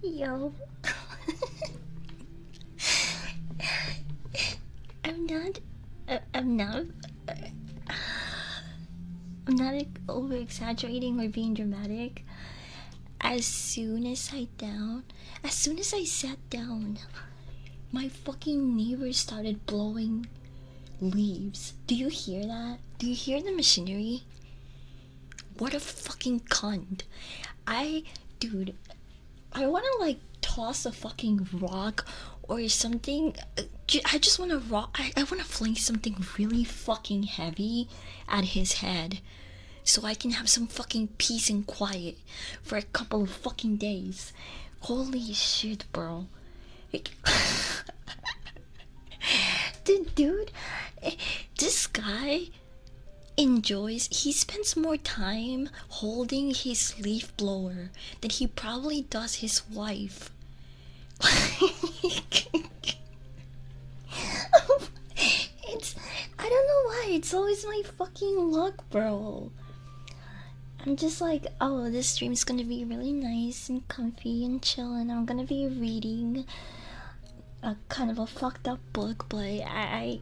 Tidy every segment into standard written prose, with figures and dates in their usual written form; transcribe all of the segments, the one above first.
Yo, I'm not. I'm not. I'm not over exaggerating or being dramatic. as soon as I sat down, my fucking neighbor started blowing leaves. Do you hear that? Do you hear the machinery? What a fucking cunt. Dude, I wanna like toss a fucking rock or something. I just wanna I wanna fling something really fucking heavy at his head so I can have some fucking peace and quiet for a couple of fucking days. Holy shit, bro. Dude, this guy he spends more time holding his leaf blower than he probably does his wife. It's, I don't know why, it's always my fucking luck, bro. I'm just like, oh, this stream's gonna be really nice and comfy and chill, and I'm gonna be reading a kind of a fucked up book, but I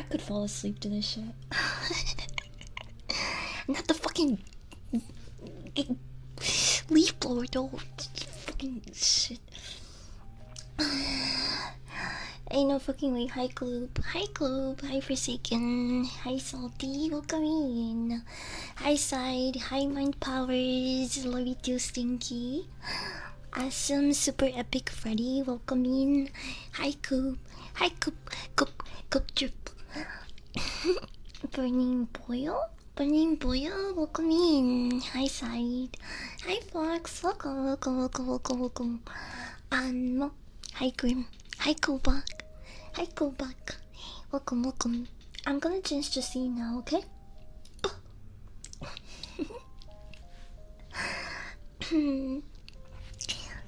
could fall asleep to this shit. Not the fucking leaf blower, though. Fucking shit. Ain't no fucking way. Hi, Gloop. Hi, Gloop. Hi, Forsaken. Hi, Salty. Welcome in. Hi, Side. Hi, Mind Powers. Love you too, Stinky. Awesome, super epic Freddy. Welcome in. Hi, Coop. Hi, Coop. Coop drip. Burning Boil? Burning Boil? Welcome in. Hi, Side. Hi, Fox. Welcome. Hi, Grim. Hi, Kobak. Hi, Kobak. Welcome. I'm gonna change the scene now, okay?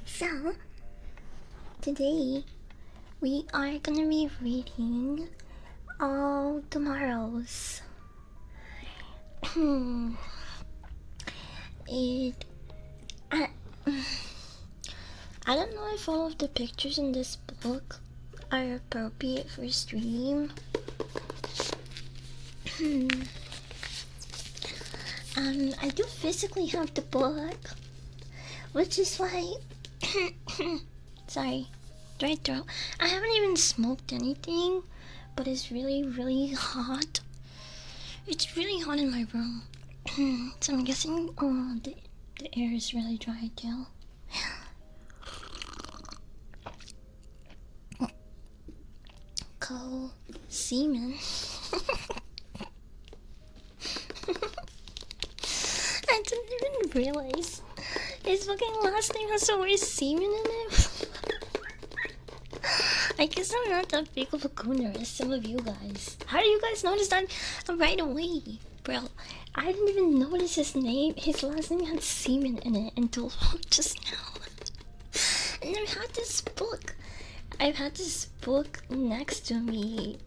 So, today we are gonna be reading all tomorrow's. I don't know if all of the pictures in this book are appropriate for stream. I do physically have the book, which is why sorry, dry throat. I haven't even smoked anything, but it's really hot. It's really hot in my room. So I'm guessing the air is really dry too. Semen. I didn't even realize his fucking last name has the word semen in it. I guess I'm not that big of a gooner as some of you guys. How do you guys notice that right away? Bro, I didn't even notice his last name had semen in it until just now. And I've had this book next to me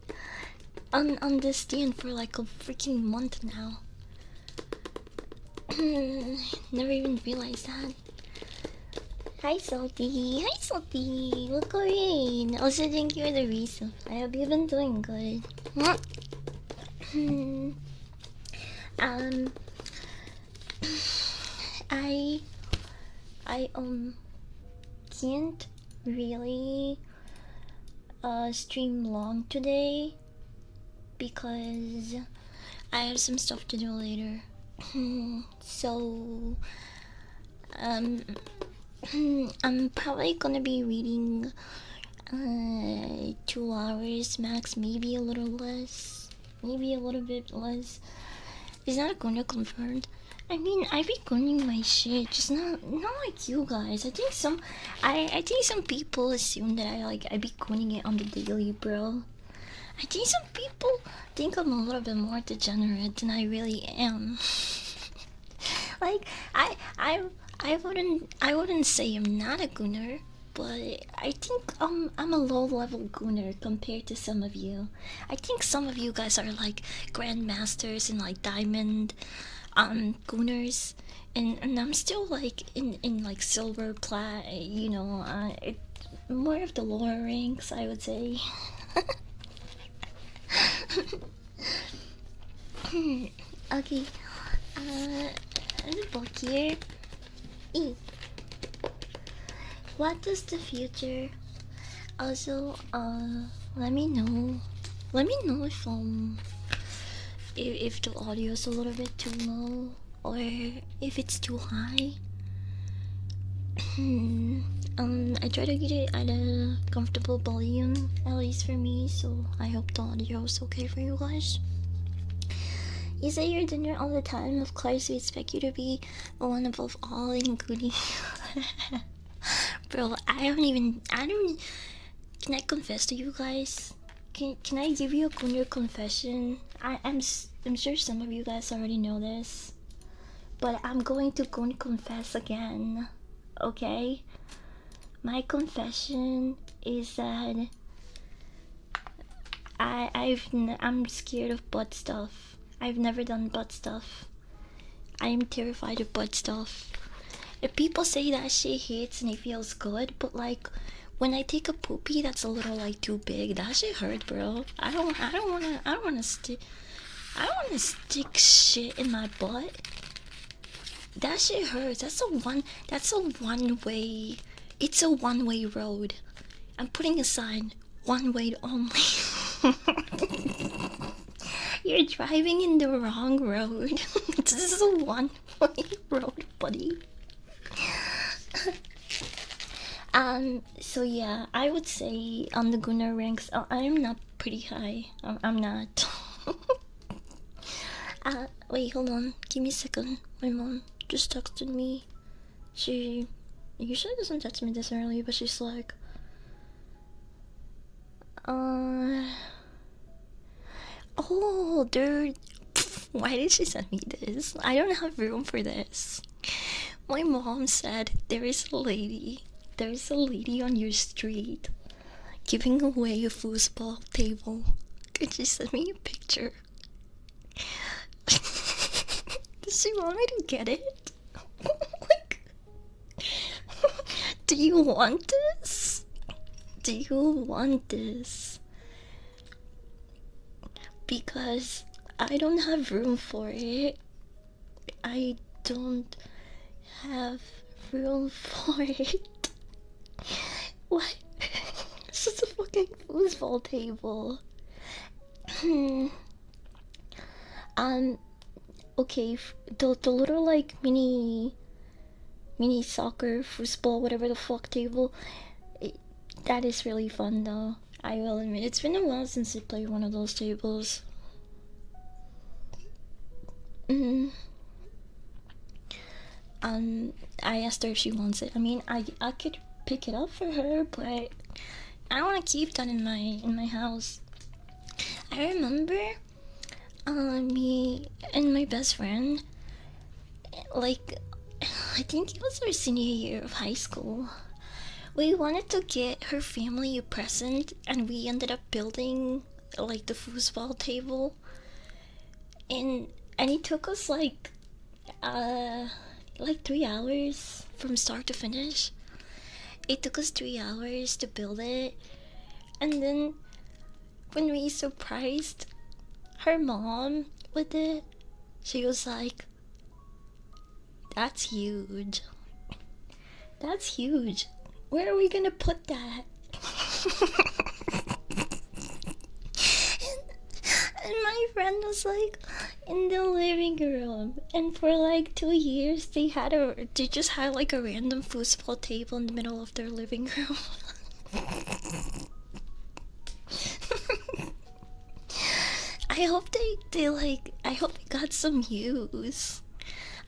on the stand for like a freaking month now. Never even realized that. Hi, Salty. Welcome in. Also, thank you for the resub. I hope you've been doing good. I can't really stream long today because I have some stuff to do later. So I'm probably gonna be reading 2 hours max, maybe a little less, maybe a little bit less. Is that gonna confirmed? I mean, I be gooning my shit, just not like you guys. I think some people assume that I be gooning it on the daily, bro. I think some people think I'm a little bit more degenerate than I really am. Like I wouldn't say I'm not a gooner, but I think I'm a low level gooner compared to some of you. I think some of you guys are like grandmasters and like diamond gooners, and I'm still like in like silver plat, you know, more of the lower ranks, I would say. Okay, the book here. What does the future? Also, let me know. Let me know if the audio is a little bit too low or if it's too high. I try to get it at a comfortable volume, at least for me, so I hope the audio is okay for you guys. You say you're dinner all the time, of course we expect you to be one above all, including... Bro, I don't... Can I confess to you guys? Can I give you a Gunner confession? I'm sure some of you guys already know this, but I'm going to go and confess again, okay? My confession is that I'm scared of butt stuff. I've never done butt stuff. I am terrified of butt stuff. If people say that shit hits and it feels good, but like when I take a poopy that's a little like too big, that shit hurt, bro. I don't wanna stick shit in my butt. That shit hurts. That's a one way. It's a one-way road. I'm putting a sign, one way only. You're driving in the wrong road. This is a one-way road, buddy. So yeah, I would say on the Gunnar ranks, I'm not pretty high. I'm not. Wait, hold on. Give me a second. My mom just texted me. She usually doesn't text me this early, but she's like, oh, dude. Why did she send me this? I don't have room for this. My mom said there's a lady on your street giving away a foosball table. Could you send me a picture? Does she want me to get it? Like, do you want this? Do you want this? Because I don't have room for it. I don't have room for it. What? It's just a fucking foosball table. Okay, the little like mini soccer, foosball, whatever the fuck table, that is really fun though. I will admit, it's been a while since I played one of those tables. I asked her if she wants it. I mean, I could pick it up for her, but I don't want to keep that in my house. I remember, me and my best friend, like, I think it was our senior year of high school. We wanted to get her family a present, and we ended up building like the foosball table, and it took us like 3 hours from start to finish. It took us 3 hours to build it, and then when we surprised her mom with it, she was like, "That's huge. That's huge. Where are we gonna put that?" and my friend was like, "In the living room." And for like 2 years, they just had like a random foosball table in the middle of their living room. I hope I hope they got some use.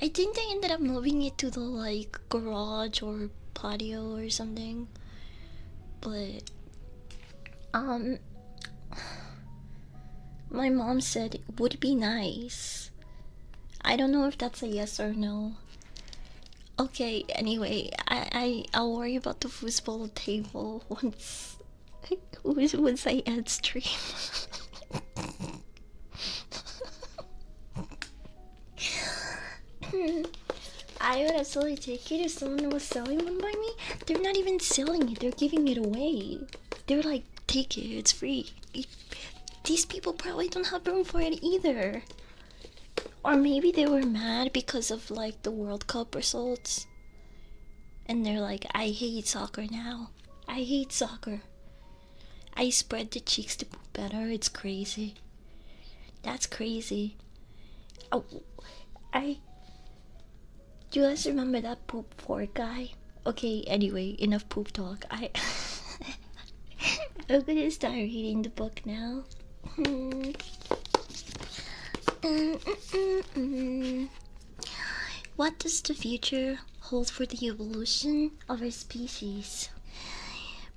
I think they ended up moving it to the like garage or patio or something. But my mom said it would be nice. I don't know if that's a yes or no. Okay, anyway, I'll worry about the foosball table once I end stream. I would absolutely take it if someone was selling one by me. They're not even selling it, they're giving it away. They're like, take it, it's free. These people probably don't have room for it either. Or maybe they were mad because of like the World Cup results, and they're like, I hate soccer now. I hate soccer. I spread the cheeks to poop better. It's crazy. That's crazy. Oh, I. Do you guys remember that poop fork guy? Okay, anyway, enough poop talk. I'm gonna start reading the book now. What does the future hold for the evolution of our species?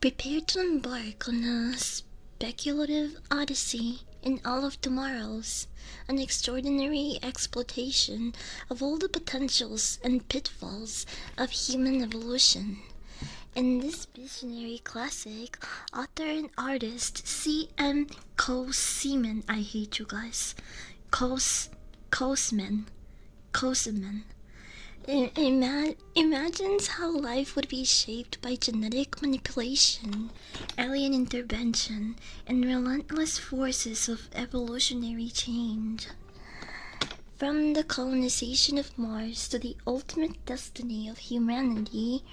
Prepare to embark on a speculative odyssey in all of tomorrows, an extraordinary exploitation of all the potentials and pitfalls of human evolution. In this visionary classic, author and artist C.M. Koseman, I hate you guys, Koseman, imagines how life would be shaped by genetic manipulation, alien intervention, and relentless forces of evolutionary change. From the colonization of Mars to the ultimate destiny of humanity,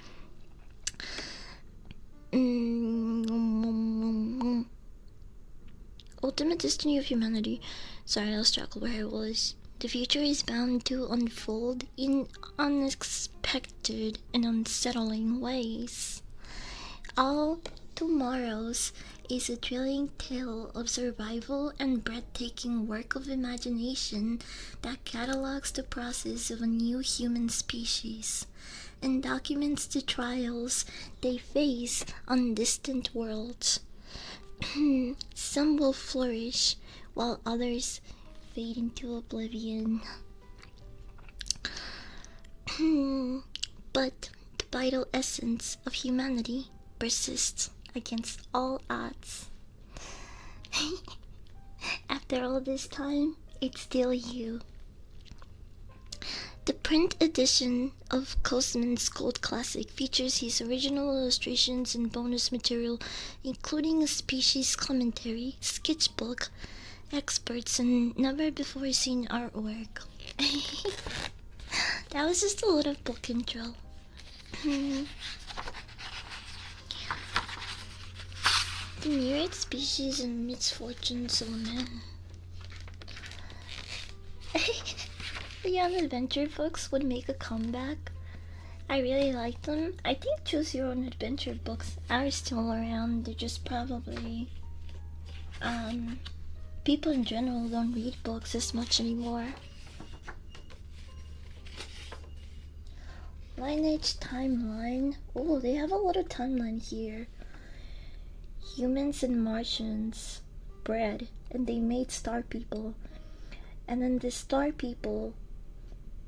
Sorry, I lost track of where I was. The future is bound to unfold in unexpected and unsettling ways. All Tomorrows is a thrilling tale of survival and breathtaking work of imagination that catalogs the process of a new human species and documents the trials they face on distant worlds. Some will flourish, while others fade into oblivion. But the vital essence of humanity persists against all odds. After all this time, it's still you. The print edition of Koseman's Gold Classic features his original illustrations and bonus material, including a species commentary, sketchbook, experts, and never-before-seen artwork. That was just a little book intro. The myriad species and misfortunes of men. The Young Adventure books would make a comeback. I really like them. I think Choose Your Own Adventure books are still around. They're just probably people in general don't read books as much anymore. Lineage timeline. Oh, they have a little timeline here. Humans and Martians bred, and they made star people. And then the star people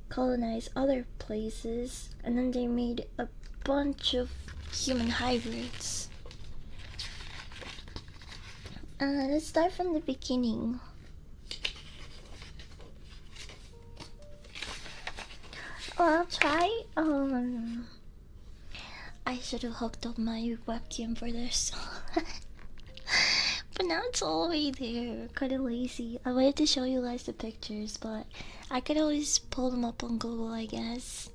colonized other places, and then they made a bunch of human hybrids. Let's start from the beginning. I'll try. I should have hooked up my webcam for this. But now it's all the way there. Kinda lazy. I wanted to show you guys the pictures, but I could always pull them up on Google, I guess.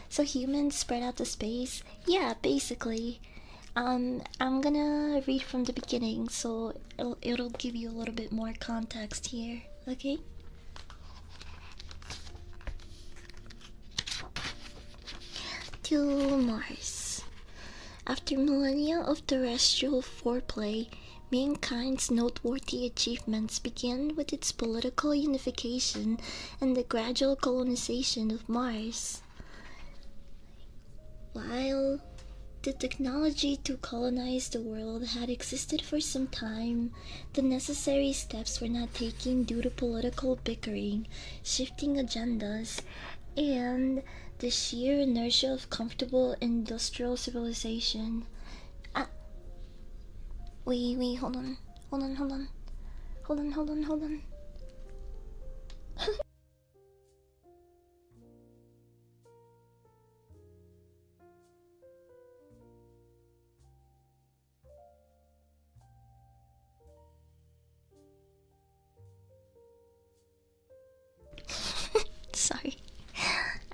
So humans spread out to space? Yeah, basically. I'm gonna read from the beginning, so it'll give you a little bit more context here, okay? To Mars. After millennia of terrestrial foreplay, mankind's noteworthy achievements began with its political unification and the gradual colonization of Mars. While the technology to colonize the world had existed for some time, the necessary steps were not taken due to political bickering, shifting agendas, and the sheer inertia of comfortable industrial civilization. Wait, hold on. Sorry.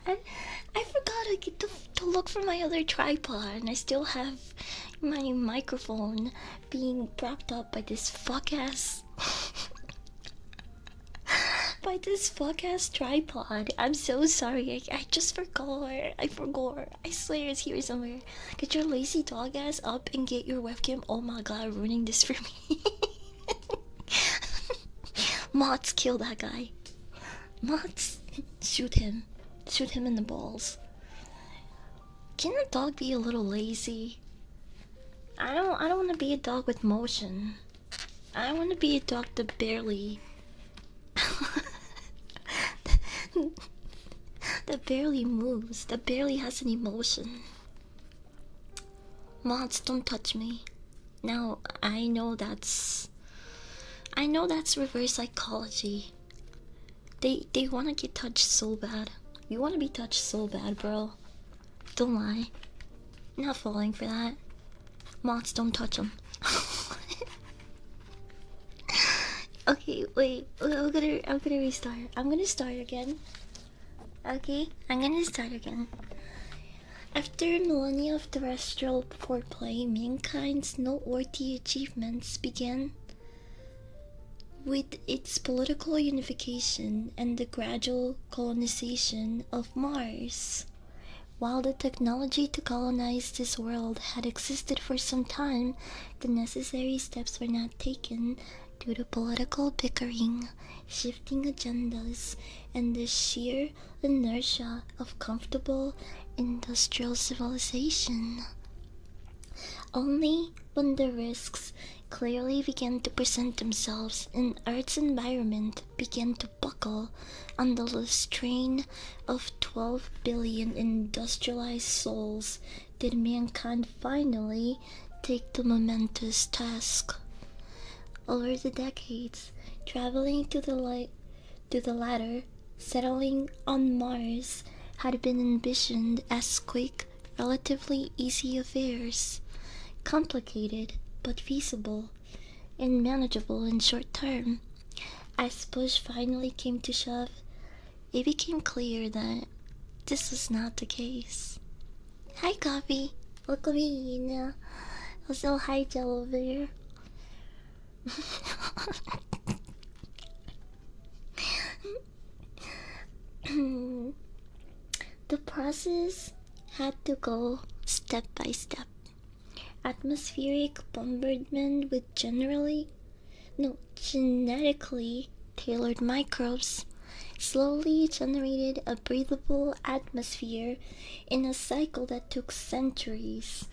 I forgot to look for my other tripod and I still have my microphone being propped up by this fuck ass by this fuck ass tripod. I'm so sorry. I just forgot. I forgot. I swear it's here somewhere. Get your lazy dog ass up and get your webcam. Oh my god, ruining this for me. Mods, kill that guy. Mods, shoot him. Shoot him in the balls. Can a dog be a little lazy? I don't want to be a dog with motion. I want to be a dog that barely that barely moves, that barely has any motion. Mods, don't touch me. Now I know that's reverse psychology. They want to get touched so bad. You want to be touched so bad, bro. Don't lie. Not falling for that. Mods, don't touch them. Okay, wait. I'm gonna restart. I'm gonna start again. Okay, I'm gonna start again. After millennia of terrestrial foreplay, mankind's noteworthy achievements began with its political unification and the gradual colonization of Mars. While the technology to colonize this world had existed for some time, the necessary steps were not taken due to political bickering, shifting agendas, and the sheer inertia of comfortable industrial civilization. Only when the risks clearly began to present themselves and Earth's environment began to buckle under the strain of 12 billion industrialized souls did mankind finally take the momentous task. Over the decades, traveling to the latter, settling on Mars had been envisioned as quick, relatively easy affairs, complicated but feasible and manageable in short term. As push finally came to shove, it became clear that this was not the case. Hi, Coffee. Welcome in. Also, hi, Jello Bear. The process had to go step by step. Atmospheric bombardment with genetically tailored microbes slowly generated a breathable atmosphere in a cycle that took centuries.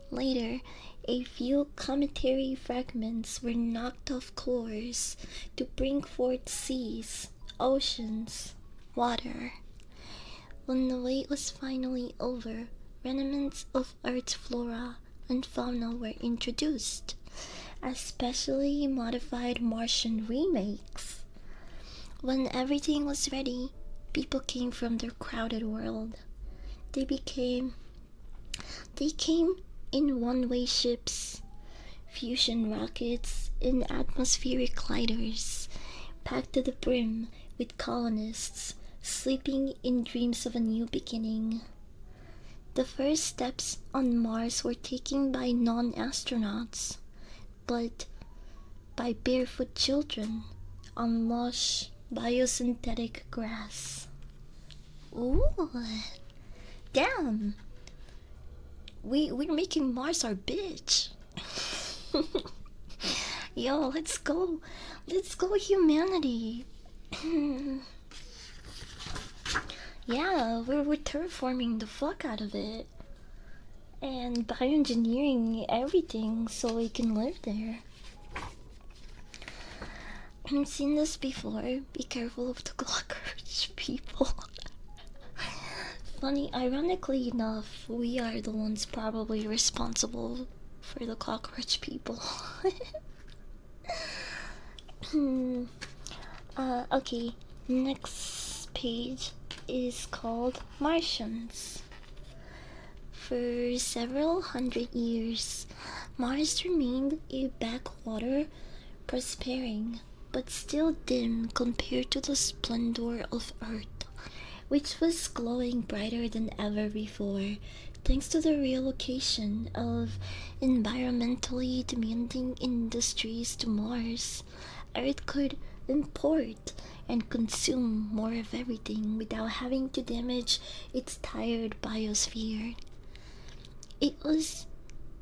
Later, a few cometary fragments were knocked off course to bring forth seas, oceans, water. When the wait was finally over, remnants of Earth's flora and fauna were introduced, as specially modified Martian remakes. When everything was ready, people came from their crowded world. They came in one-way ships, fusion rockets, and atmospheric gliders, packed to the brim with colonists sleeping in dreams of a new beginning. The first steps on Mars were taken by non-astronauts, but by barefoot children on lush biosynthetic grass. Ooh, damn! We're making Mars our bitch. Yo, let's go humanity. Yeah, we're terraforming the fuck out of it and bioengineering everything so we can live there. I've seen this before. Be careful of the cockroach people. Funny, ironically enough, we are the ones probably responsible for the cockroach people. Okay, next page is called Martians. For several hundred years, Mars remained a backwater, prospering, but still dim compared to the splendor of Earth, which was glowing brighter than ever before, Thanks to the relocation of environmentally demanding industries to Mars, Earth could import and consume more of everything without having to damage its tired biosphere. It was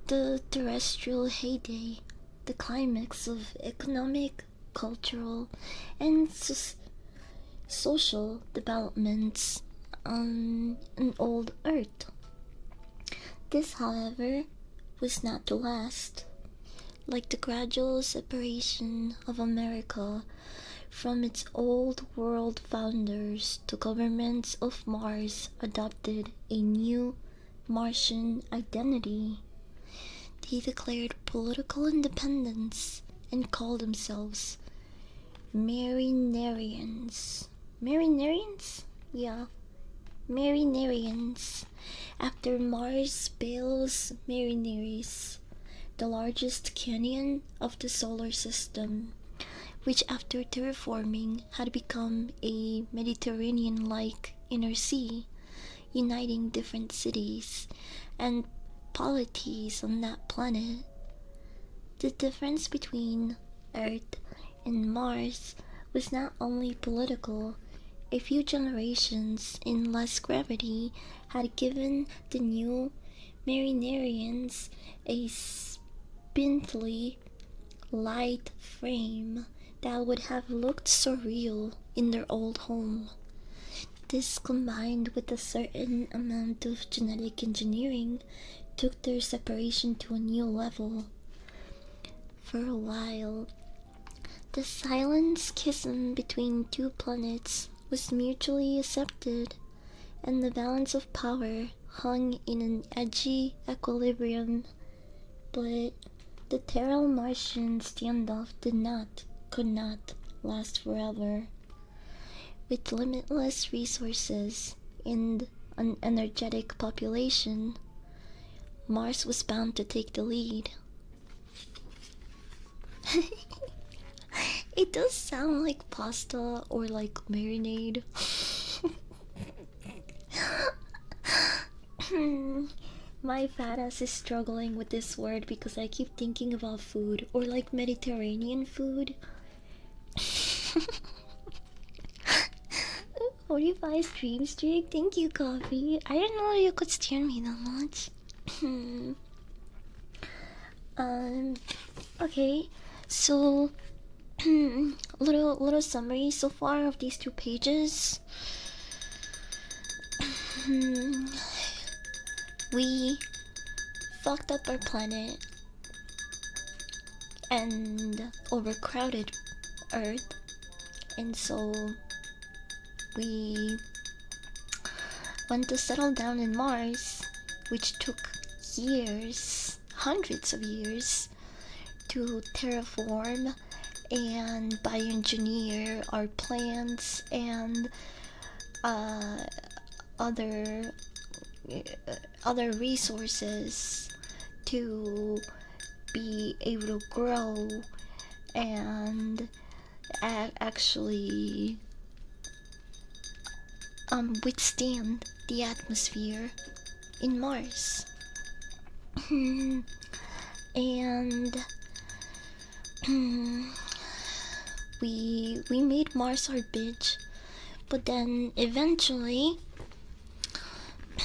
the terrestrial heyday, the climax of economic, cultural, and social developments on an old Earth. This, however, was not to last. Like the gradual separation of America from its old world founders, the governments of Mars adopted a new Martian identity. They declared political independence and called themselves Marinarians. Marinarians? Yeah, Marinarians, after Mars Bale's Marinaries, the largest canyon of the solar system, which after terraforming had become a Mediterranean-like inner sea, uniting different cities and polities on that planet. The difference between Earth and Mars was not only political. A few generations in less gravity had given the new Marinarians a spindly, light frame that would have looked surreal in their old home. This, combined with a certain amount of genetic engineering, took their separation to a new level. For a while, the silent schism between two planets was mutually accepted, and the balance of power hung in an edgy equilibrium. But the Terral Martian standoff could not last forever. With limitless resources and an energetic population, Mars was bound to take the lead. It does sound like pasta or like marinade. My fat ass is struggling with this word because I keep thinking about food or like Mediterranean food. 45 stream streak, thank you, coffee. I didn't know you could stand me that much. Okay, so little summary so far of these 2 pages. We fucked up our planet and overcrowded Earth, and so we went to settle down in Mars, which took years, hundreds of years, to terraform and bioengineer our plants and other resources to be able to grow and actually withstand the atmosphere in Mars. And we made Mars our bitch, but then eventually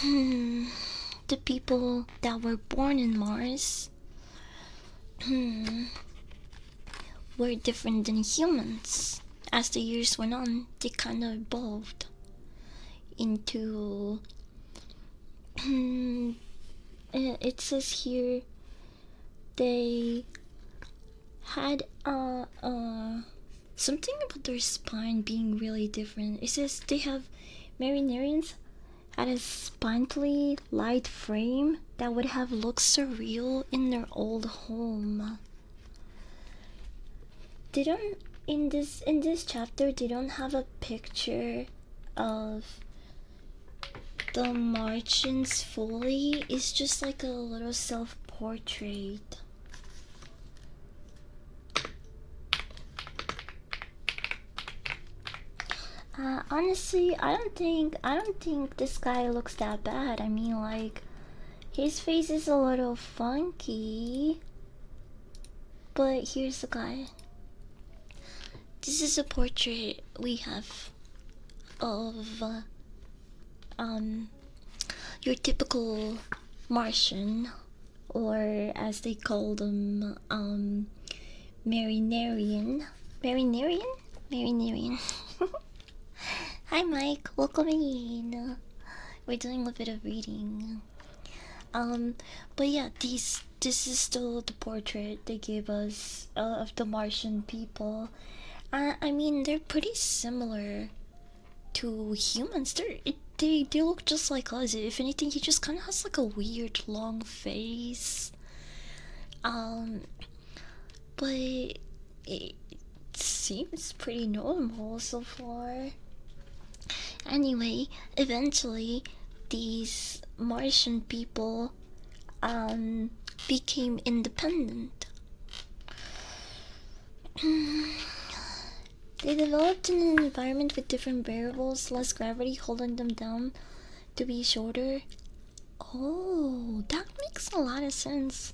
the people that were born in Mars were different than humans. As the years went on, they kind of evolved into it says here they had something about their spine being really different. It says they have Marinarians had a spindly light frame that would have looked surreal in their old home. They don't in this chapter they don't have a picture of the Martians fully. It's just like a little self-portrait. Honestly, I don't think this guy looks that bad. I mean, like, His face is a little funky, but here's the guy. This is a portrait we have of your typical Martian, or as they call them, Marinarian. Marinarian? Marinarian. Hi Mike, welcome in. We're doing a bit of reading. But yeah, this is still the portrait they gave us of the Martian people. I mean, they're pretty similar to humans. They look just like us. If anything, he just kind of has like a weird long face. But it seems pretty normal so far. Anyway, eventually, these Martian people became independent. They developed in an environment with different variables, less gravity holding them down to be shorter. Oh, that makes a lot of sense.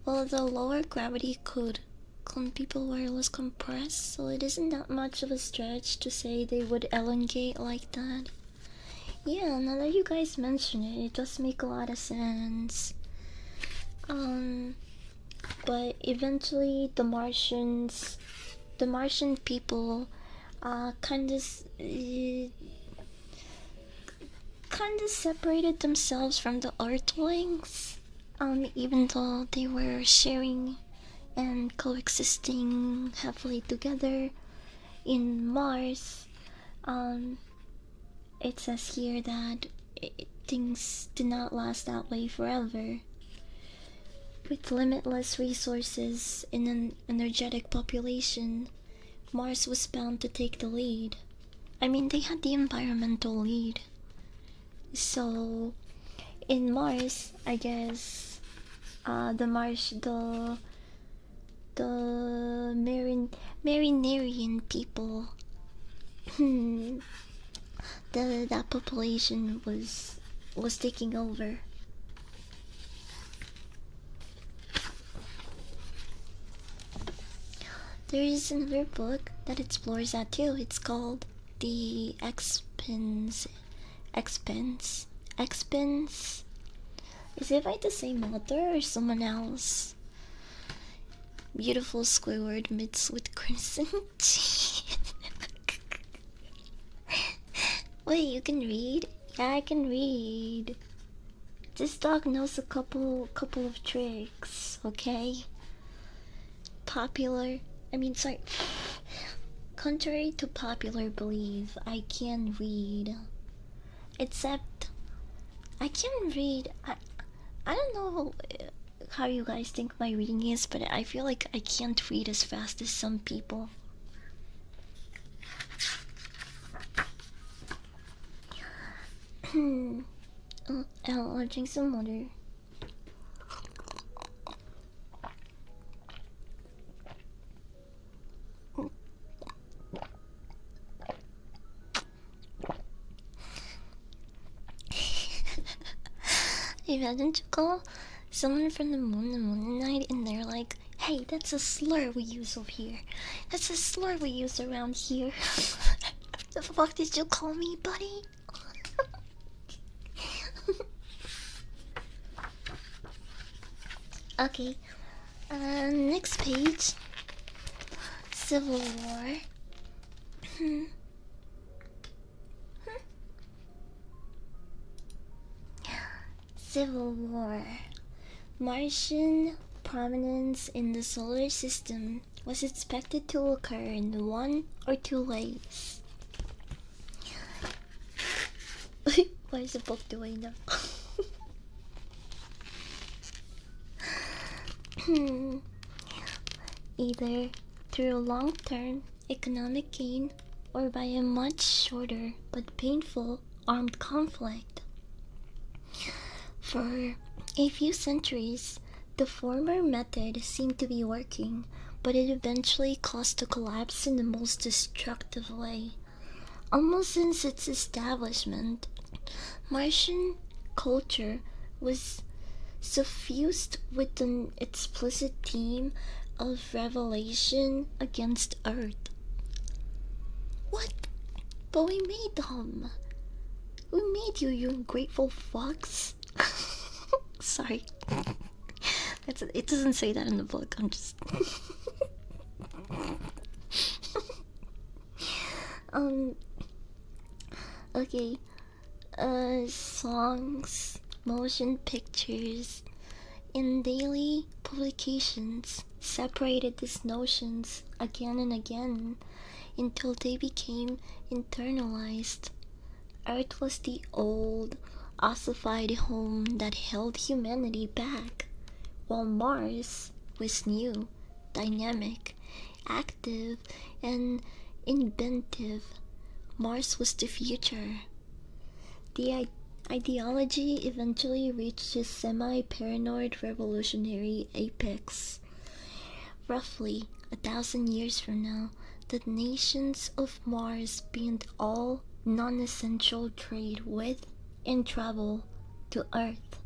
Well, the lower gravity could people were less compressed, so it isn't that much of a stretch to say they would elongate like that. Yeah, now that you guys mention it, it does make a lot of sense. But eventually the Martian people kind of separated themselves from the Earthlings, even though they were sharing and coexisting happily together in Mars. It says here that things did not last that way forever. With limitless resources and an energetic population, Mars was bound to take the lead. I mean, they had the environmental lead. So, in Mars, I guess, the Marinarian people, that population was taking over. There is another book that explores that too. It's called The Expanse. Is it by the same author or someone else? Beautiful Squidward mixed with crimson tea. Wait, you can read? Yeah, I can read. This dog knows a couple of tricks, okay? Contrary to popular belief, I can read. Except, I can read. I don't know how you guys think my reading is, but I feel like I can't read as fast as some people. I'll drink some water. Imagine to call someone from the moon night and they're like, hey, that's a slur we use over here. That's a slur we use around here. The fuck did you call me, buddy? Okay, next page. Civil War. Civil War. Martian prominence in the solar system was expected to occur in one or two ways. Why is the book doing that? Either through long-term economic gain or by a much shorter but painful armed conflict. For a few centuries, the former method seemed to be working, but it eventually caused a collapse in the most destructive way. Almost since its establishment, Martian culture was suffused with an explicit theme of revelation against Earth. What? But we made them. We made you, you ungrateful fucks. Sorry. It doesn't say that in the book. I'm just. um. Okay. Songs, motion pictures, and daily publications separated these notions again and again until they became internalized. Earth was the old, ossified home that held humanity back, while Mars was new, dynamic, active, and inventive. Mars was the future. The ideology eventually reached its semi-paranoid revolutionary apex. Roughly 1,000 years from now, the nations of Mars banned all non-essential trade with and travel to Earth.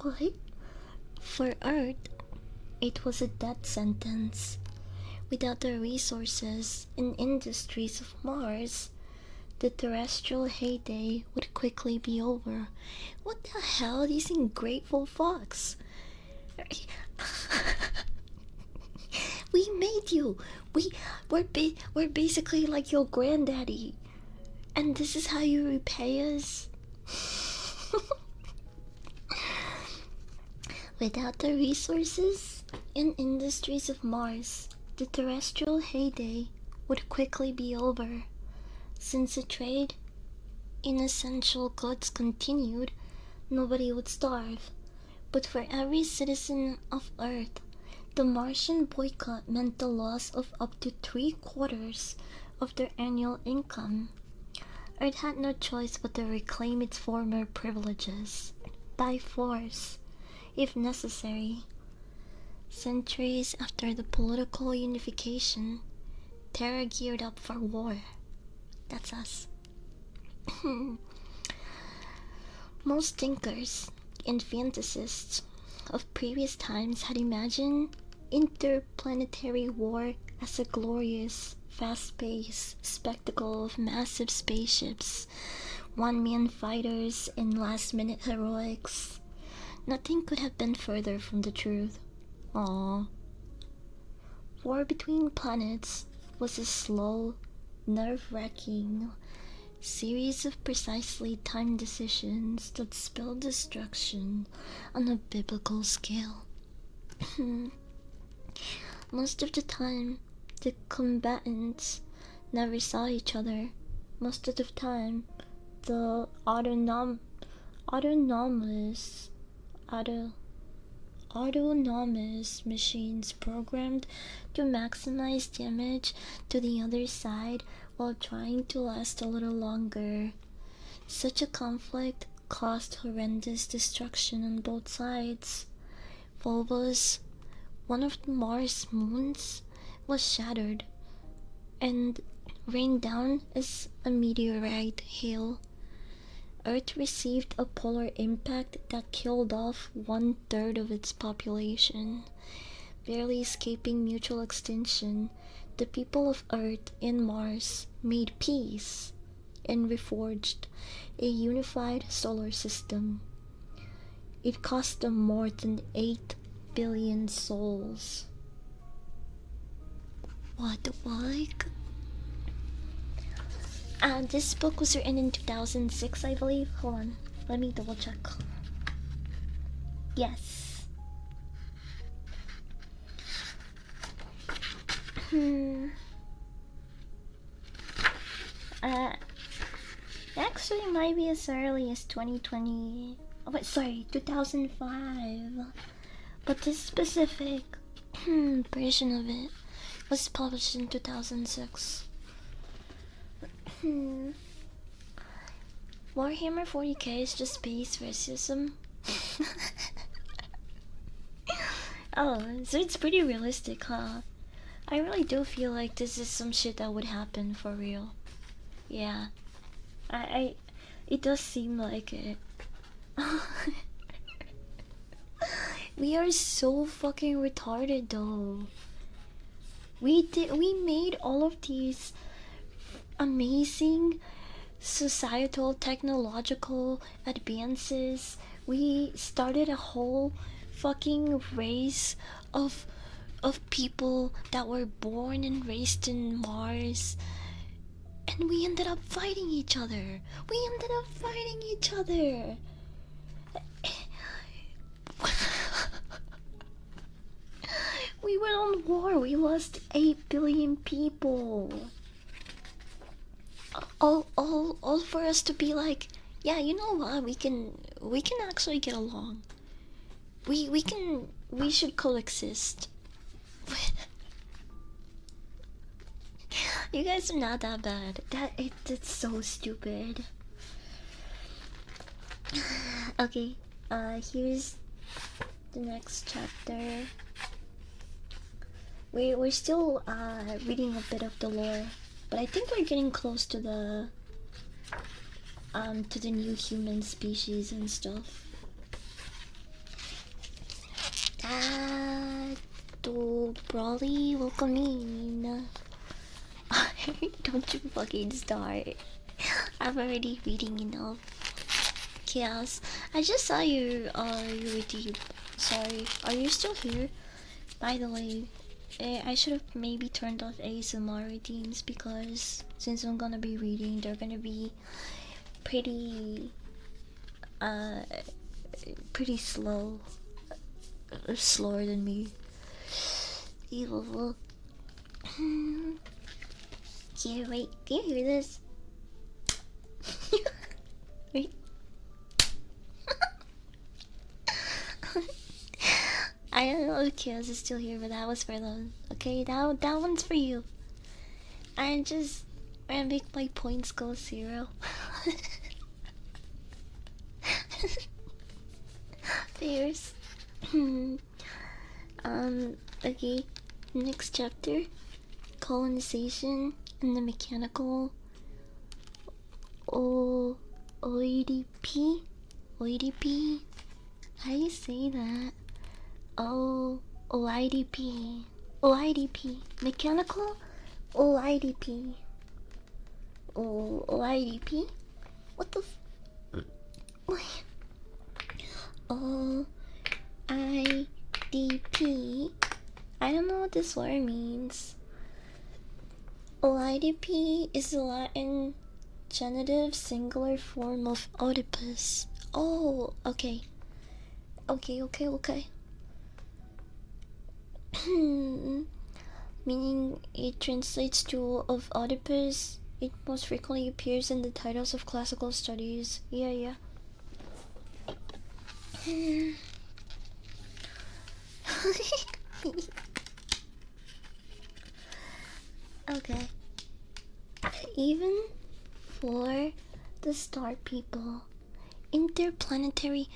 What? For Earth, it was a death sentence. Without the resources and industries of Mars, the terrestrial heyday would quickly be over. What the hell, these ungrateful fucks? We made you. We're basically like your granddaddy, and this is how you repay us. Without the resources and industries of Mars, the terrestrial heyday would quickly be over. Since the trade in essential goods continued, nobody would starve. But for every citizen of Earth, the Martian boycott meant the loss of up to 3/4 of their annual income. Earth had no choice but to reclaim its former privileges, by force, if necessary. Centuries after the political unification, Terra geared up for war. That's us. Most thinkers and fantasists of previous times had imagined interplanetary war as a glorious, fast-paced spectacle of massive spaceships, one-man fighters, and last-minute heroics. Nothing could have been further from the truth. Aww. War between planets was a slow, nerve-wracking series of precisely timed decisions that spelled destruction on a biblical scale. Most of the time, the combatants never saw each other. Most of the time, the autonomous machines programmed to maximize damage to the other side while trying to last a little longer. Such a conflict caused horrendous destruction on both sides. Phobos, one of Mars' moons, was shattered and rained down as a meteorite hail. Earth received a polar impact that killed off 1/3 of its population. Barely escaping mutual extinction, the people of Earth and Mars made peace and reforged a unified solar system. It cost them more than 8 billion souls. What the fuck? This book was written in 2006, I believe. Hold on, let me double check. Yes. Actually might be as early as 2020. Oh wait, sorry, 2005. But this specific version of it was published in 2006. Warhammer 40k is just space racism. Oh, so it's pretty realistic, huh? I really do feel like this is some shit that would happen for real. Yeah. It does seem like it. We are so fucking retarded though. We made all of these amazing societal technological advances. We started a whole fucking race of people that were born and raised in Mars, and we ended up fighting each other. We ended up fighting each other. We went on war. We lost 8 billion people. All for us to be like, yeah, you know what? We can actually get along. We should coexist. You guys are not that bad. It's so stupid. Okay, here's the next chapter. We're still reading a bit of the lore, but I think we're getting close to the new human species and stuff. To Brawly, welcome in. Don't you fucking start. I'm already reading enough. Chaos. I just saw your redeem. Sorry. Are you still here? By the way, I should have maybe turned off ASMR redeems because since I'm gonna be reading, they're gonna be pretty pretty slow. Slower than me. Evil. Here, wait, do you hear this? Wait. I don't know if Chaos is still here, but that was for those. Okay, that one's for you. I'm gonna make my points go 0. Fierce. Okay, next chapter. Colonization and the mechanical OEDP? OEDP? How do you say that? OIDP. OIDP. Mechanical OIDP. OIDP? What the f- OIDP. I don't know what this word means. OIDP is the Latin genitive singular form of Oedipus. Oh, okay. Okay. Meaning it translates to of Oedipus. It most frequently appears in the titles of classical studies. Yeah. Okay. Even for the star people, interplanetary.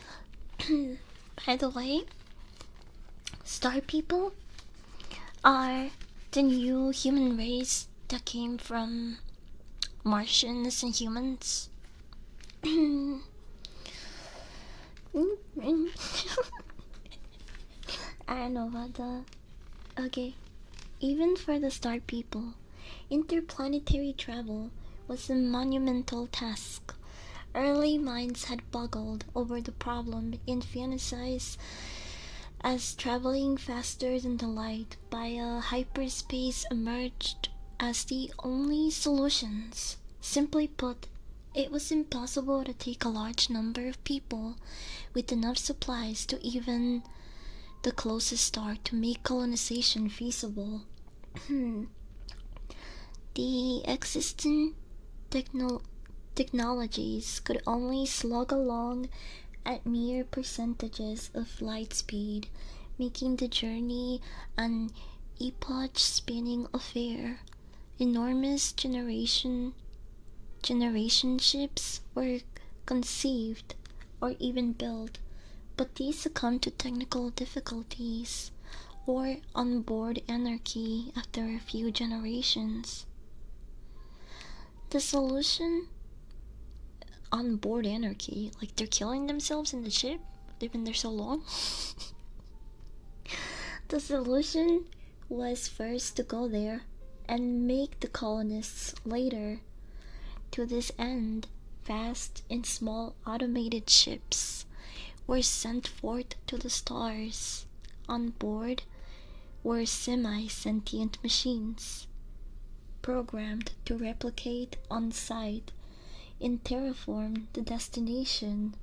By the way, star people are the new human race that came from Martians and humans. I don't know about that. Okay. Even for the star people, interplanetary travel was a monumental task. Early minds had boggled over the problem and fantasized as traveling faster than the light via hyperspace emerged as the only solutions. Simply put, it was impossible to take a large number of people with enough supplies to even the closest star to make colonization feasible. The existing technologies could only slug along at mere percentages of light speed, making the journey an epoch-spanning affair. Enormous generation ships were conceived or even built, but these succumbed to technical difficulties or onboard anarchy after a few generations. The solution onboard anarchy. Like, they're killing themselves in the ship. They've been there so long. The solution was first to go there and make the colonists later. To this end, fast and small automated ships were sent forth to the stars. On board were semi-sentient machines, programmed to replicate on site and terraform the destination,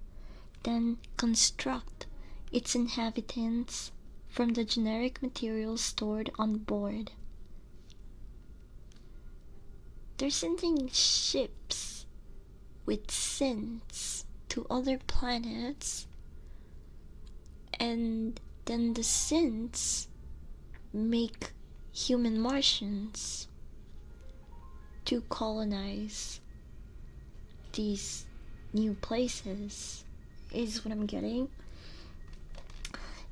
then construct its inhabitants from the generic materials stored on board. They're sending ships with synths to other planets, and then the synths make human Martians to colonize these new places, is what I'm getting.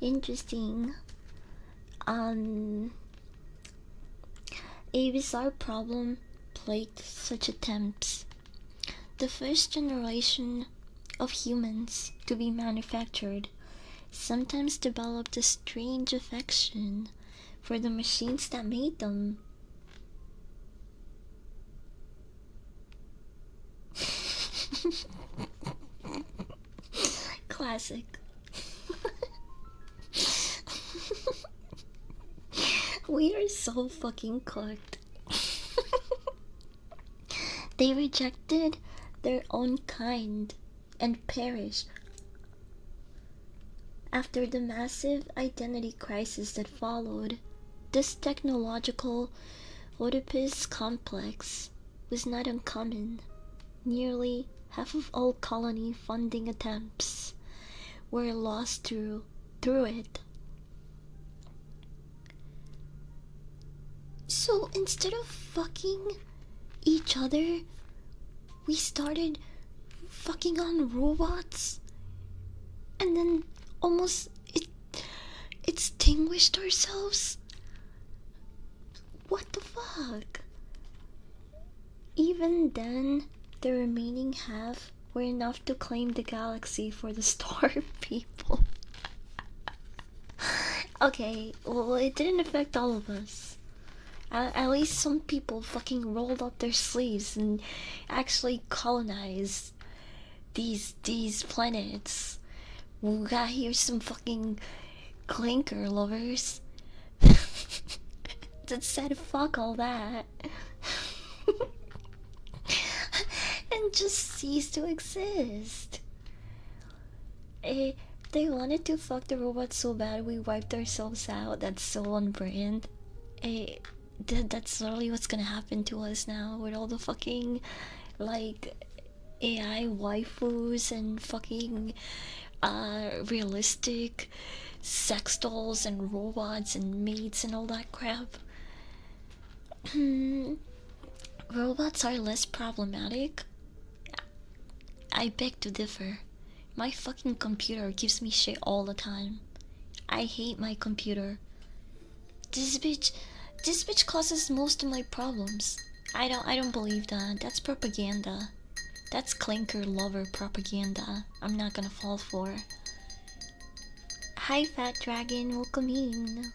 Interesting. A bizarre problem plagued such attempts. The first generation of humans to be manufactured sometimes developed a strange affection for the machines that made them. Classic. We are so fucking cooked. They rejected their own kind and perished. After the massive identity crisis that followed, this technological Oedipus complex was not uncommon. Nearly half of all colony funding attempts were lost through it. So instead of fucking each other, we started fucking on robots, and then almost extinguished ourselves. What the fuck? Even then, the remaining half were enough to claim the galaxy for the star people. Okay, well, it didn't affect all of us. At least some people fucking rolled up their sleeves and actually colonized these planets. We got here some fucking clinker lovers that said fuck all that and just ceased to exist. They wanted to fuck the robots so bad we wiped ourselves out. That's so on brand. That's literally what's gonna happen to us now with all the fucking like AI waifus and fucking realistic sex dolls and robots and maids and all that crap. Robots are less problematic. I beg to differ. My fucking computer gives me shit all the time. I hate my computer. This bitch causes most of my problems. I don't believe that. That's propaganda. That's clinker lover propaganda. I'm not gonna fall for. Hi Fat Dragon, welcome in.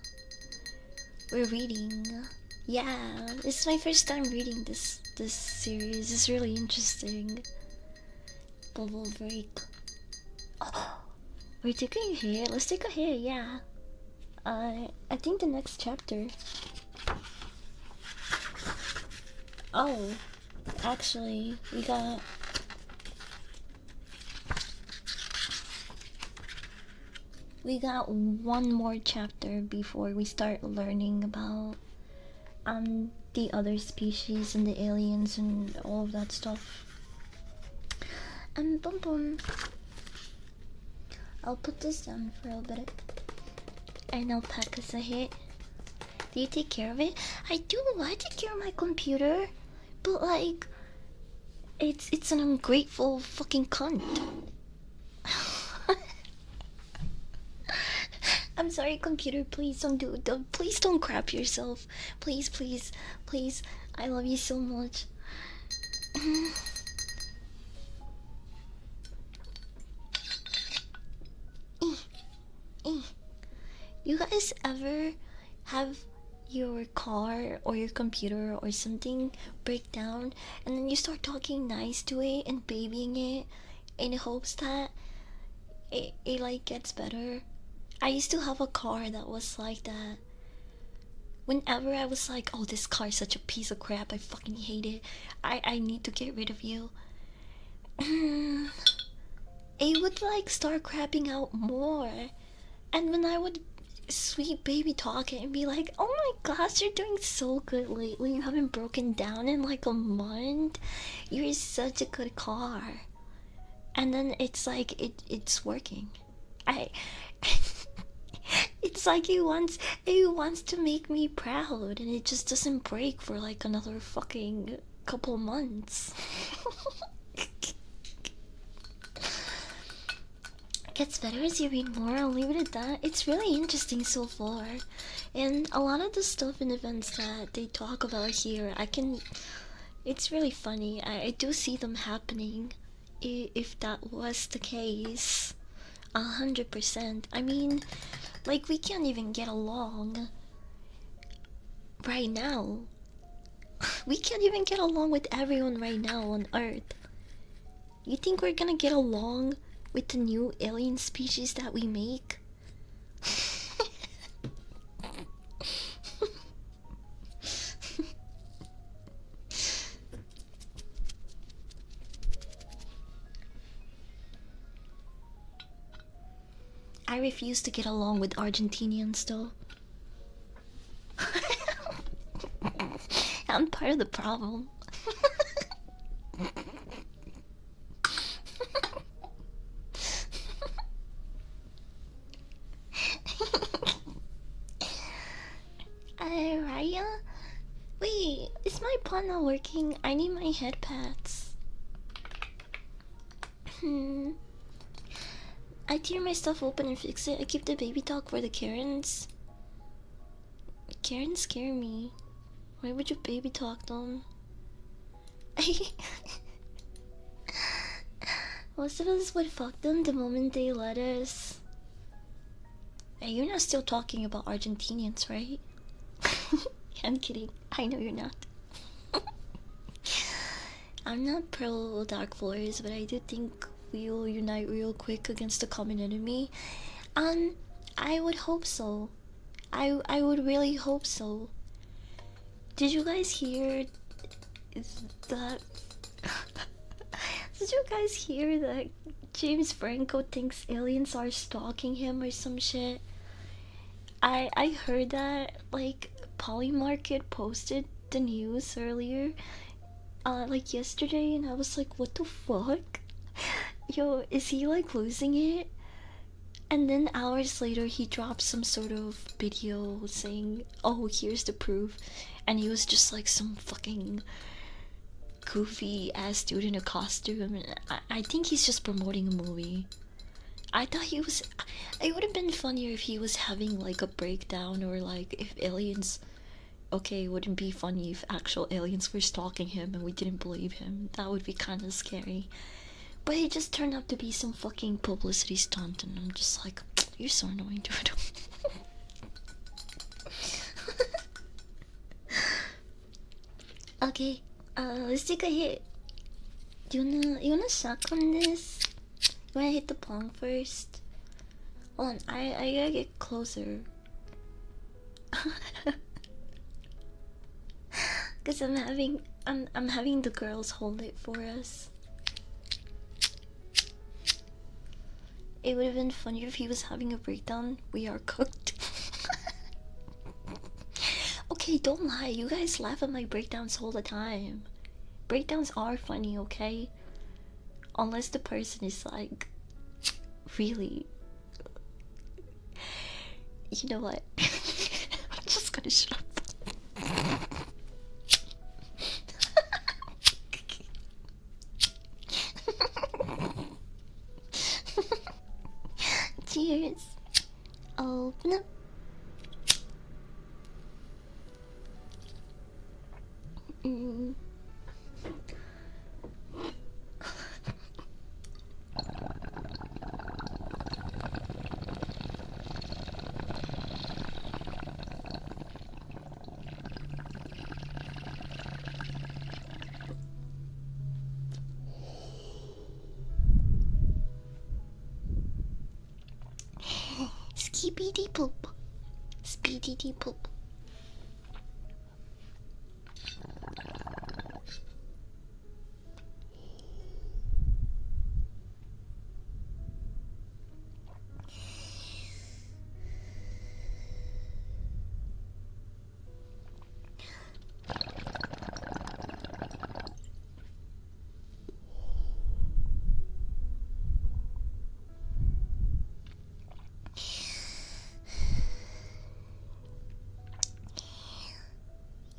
We're reading. Yeah, this is my first time reading this series. It's really interesting. Bubble break. Oh, we're taking a hit. Let's take a hit, yeah. I think the next chapter. Oh, actually, we got one more chapter before we start learning about the other species and the aliens and all of that stuff. Boom boom. I'll put this down for a bit. And I'll pack us a hit. Do you take care of it? I do. I take care of my computer, but like, it's an ungrateful fucking cunt. I'm sorry, computer. Please please don't crap yourself. Please, please, please. I love you so much. You guys ever have your car or your computer or something break down and then you start talking nice to it and babying it in hopes that it like gets better? I used to have a car that was like that. Whenever I was like, oh, this car is such a piece of crap, I fucking hate it, I need to get rid of you, it would like start crapping out more. And when I would sweet baby talk it and be like, oh my gosh, you're doing so good lately, you haven't broken down in like a month, you're such a good car. And then it's like it's working. I it's like it wants to make me proud and it just doesn't break for like another fucking couple months. Gets better as you read more, I'll leave it at that. It's really interesting so far. And a lot of the stuff and events that they talk about here, it's really funny. I do see them happening. If that was the case, 100%. I mean, like, we can't even get along right now. We can't even get along with everyone right now on Earth. You think we're gonna get along with the new alien species that we make? I refuse to get along with Argentinians though. I'm part of the problem. Raya? Wait, is my pawn not working? I need my head pads. I tear my stuff open and fix it. I keep the baby talk for the Karens. Karens scare me. Why would you baby talk them? Most of us would fuck them the moment they let us. Hey, you're not still talking about Argentinians, right? I'm kidding. I know you're not. I'm not pro Dark Floors, but I do think we'll unite real quick against the common enemy. I would hope so. I would really hope so. Did you guys hear that? Did you guys hear that James Franco thinks aliens are stalking him or some shit? I heard that, like, Polymarket posted the news earlier, like yesterday, and I was like, what the fuck? Yo, is he like losing it? And then hours later he dropped some sort of video saying, oh, here's the proof, and he was just like some fucking goofy ass dude in a costume. I think he's just promoting a movie. I thought he was. It would have been funnier if he was having like a breakdown, or like if aliens. Okay, it wouldn't be funny if actual aliens were stalking him and we didn't believe him. That would be kind of scary. But it just turned out to be some fucking publicity stunt, and I'm just like, you're so annoying, dude. Okay, let's take a hit. You wanna shotgun this? You wanna hit the pong first? Hold on, I gotta get closer. Cause I'm having the girls hold it for us. It would have been funnier if he was having a breakdown. We are cooked. Okay, don't lie. You guys laugh at my breakdowns all the time. Breakdowns are funny, okay? Unless the person is like really. You know what? I'm just gonna shut up. Cheers. Open up. Speedy poop. Speedy poop.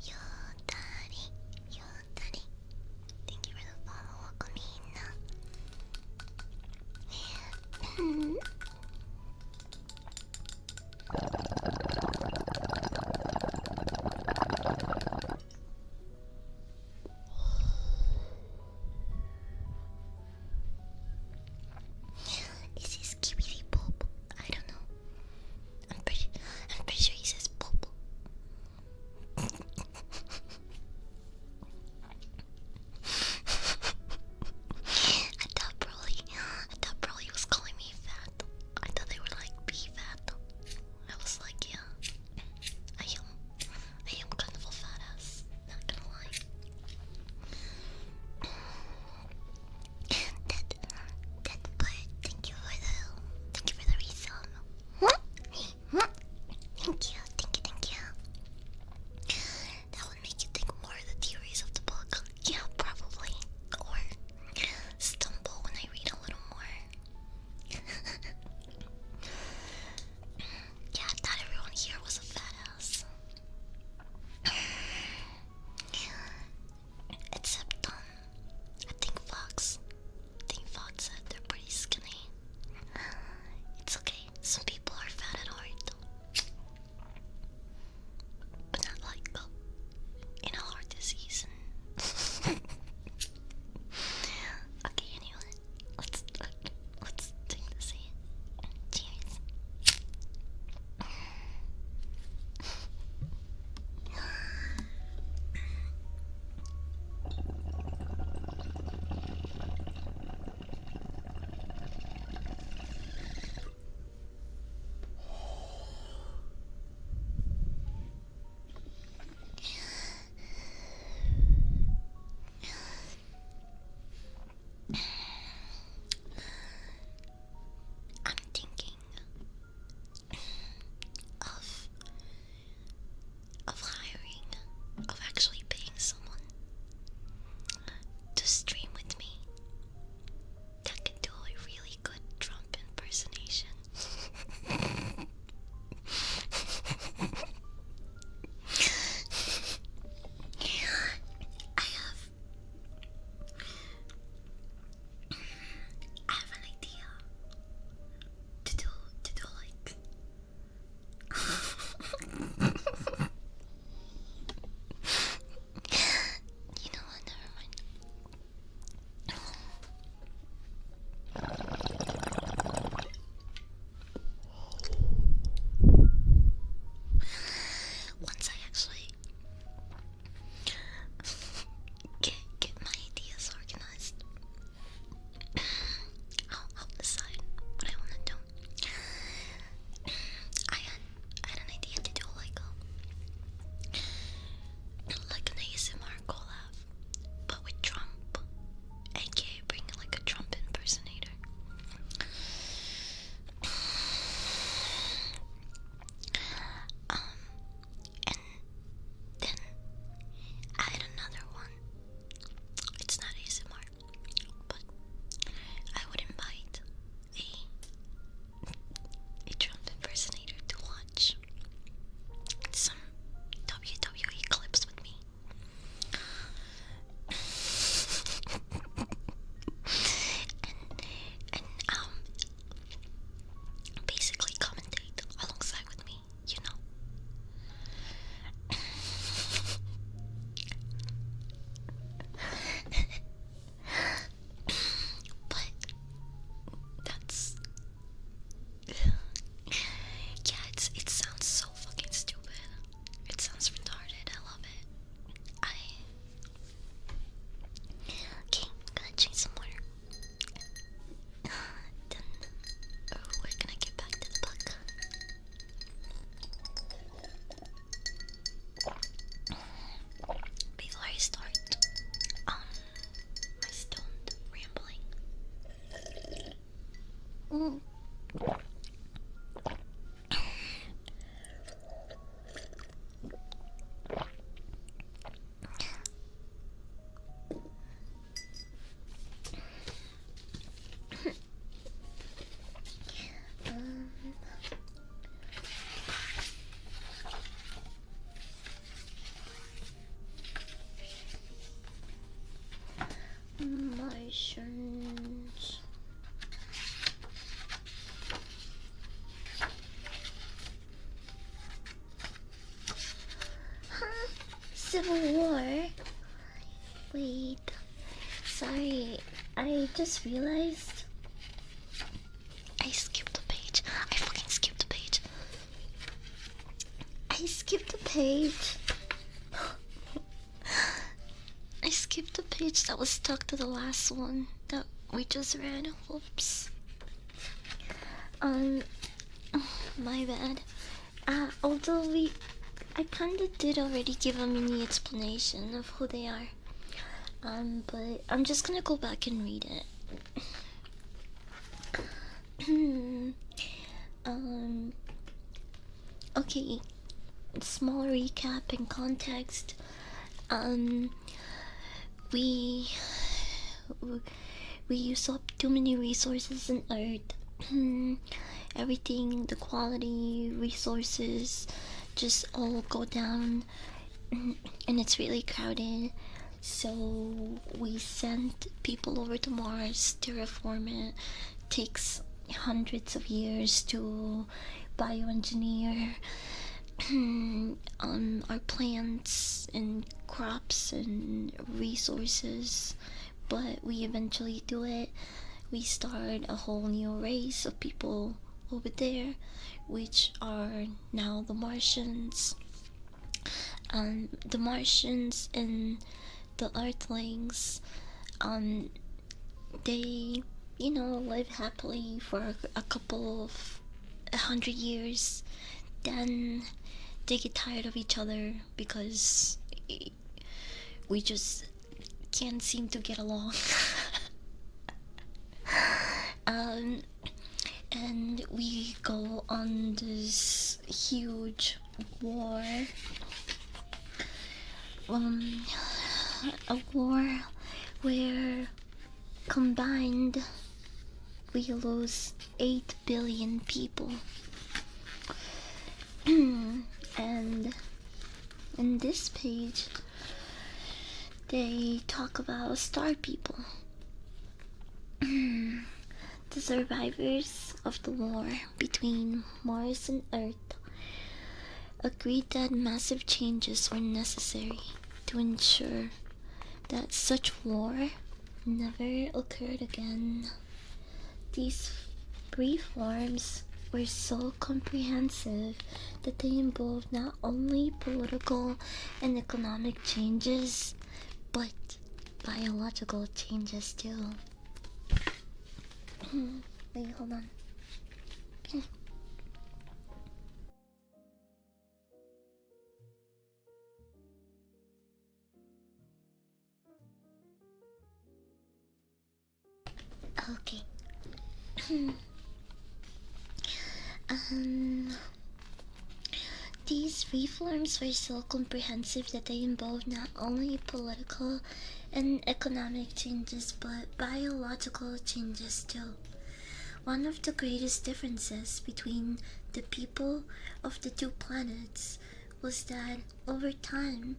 Yo, daddy. Yo, daddy. Thank you for the follow, Akonina. Is this Skibidi Poop? I don't know. I'm pretty sure he says poop. I thought Broly was calling me fat. Mm. Martians. Huh? Civil War? Wait. Sorry. I just realized I skipped a page. I fucking skipped a page. I skipped a page. I skipped a page that was stuck to the last one that we just read. Whoops. My bad. Although I kinda did already give a mini explanation of who they are. But I'm just gonna go back and read it. Okay. Small recap and context. We use up too many resources on Earth. Everything, the quality, resources, just all go down, and it's really crowded. So we sent people over to Mars, terraform it. Takes hundreds of years to bioengineer our plants and crops and resources, but we eventually do it. We start a whole new race of people over there, which are now the Martians. The Martians and the Earthlings, they, live happily for a couple of 100 years. Then they get tired of each other because we just can't seem to get along. And we go on this huge war. A war where combined we lose 8 billion people. And in this page, they talk about star people. The survivors of the war between Mars and Earth agreed that massive changes were necessary to ensure that such war never occurred again. These reforms were so comprehensive that they involved not only political and economic changes, but biological changes too. Wait, hold on. Okay. These reforms were so comprehensive that they involved not only political and economic changes but biological changes too. One of the greatest differences between the people of the two planets was that over time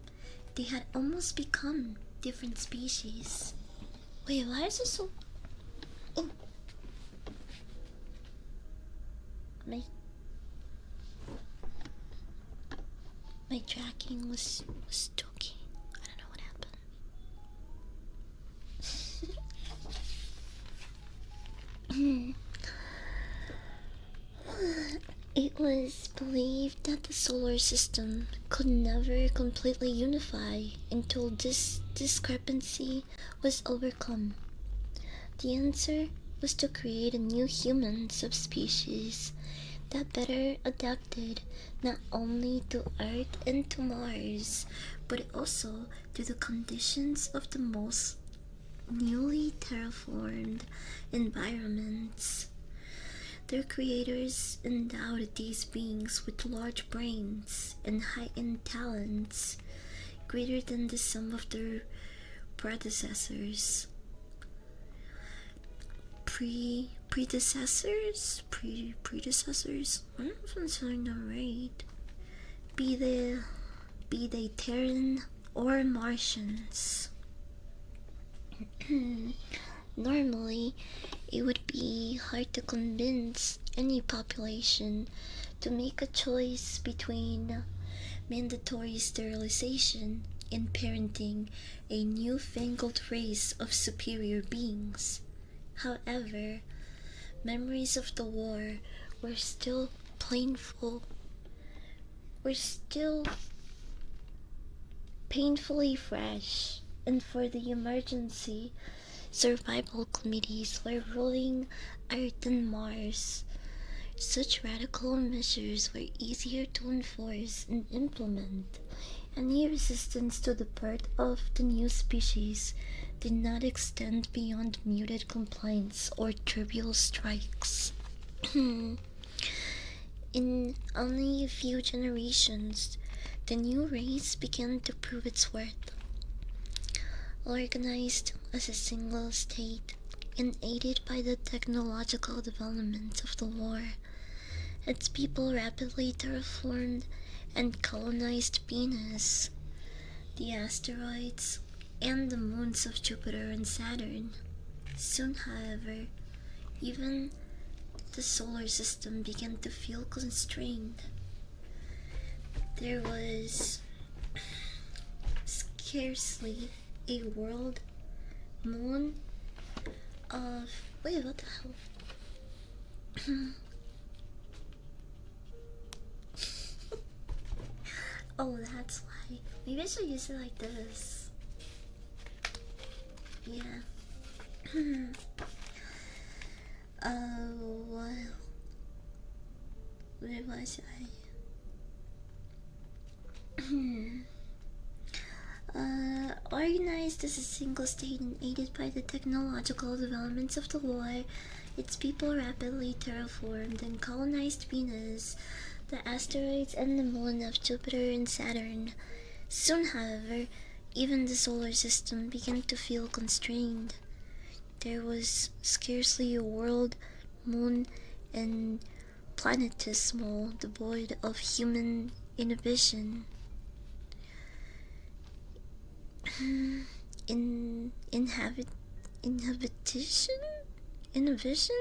they had almost become different species. Wait, why is it so... Oh. My tracking was talking. I don't know what happened. It was believed that the solar system could never completely unify until this discrepancy was overcome. The answer was to create a new human subspecies that better adapted not only to Earth and to Mars, but also to the conditions of the most newly terraformed environments. Their creators endowed these beings with large brains and heightened talents greater than the sum of their predecessors. Predecessors? Predecessors? I don't know if I'm saying that right. Be they Terran or Martians. Normally, it would be hard to convince any population to make a choice between mandatory sterilization and parenting a newfangled race of superior beings. However, memories of the war were still painful, were still painfully fresh, and for the emergency, survival committees were ruling Earth and Mars. Such radical measures were easier to enforce and implement. Any resistance to the birth of the new species did not extend beyond muted complaints or trivial strikes. In only a few generations, the new race began to prove its worth. Organized as a single state and aided by the technological development of the war, its people rapidly terraformed and colonized Venus, the asteroids, and the moons of Jupiter and Saturn. Soon, however, even the solar system began to feel constrained. There was scarcely a world, moon of. Wait, what the hell? Oh, that's why. Maybe I should use it like this. Yeah. Well. Where was I? Organized as a single state and aided by the technological developments of the war, its people rapidly terraformed and colonized Venus, the asteroids, and the moon of Jupiter and Saturn. Soon, however, even the solar system began to feel constrained. There was scarcely a world, moon, and planetesimal devoid of human inhibition. Inhibition? Inhibition?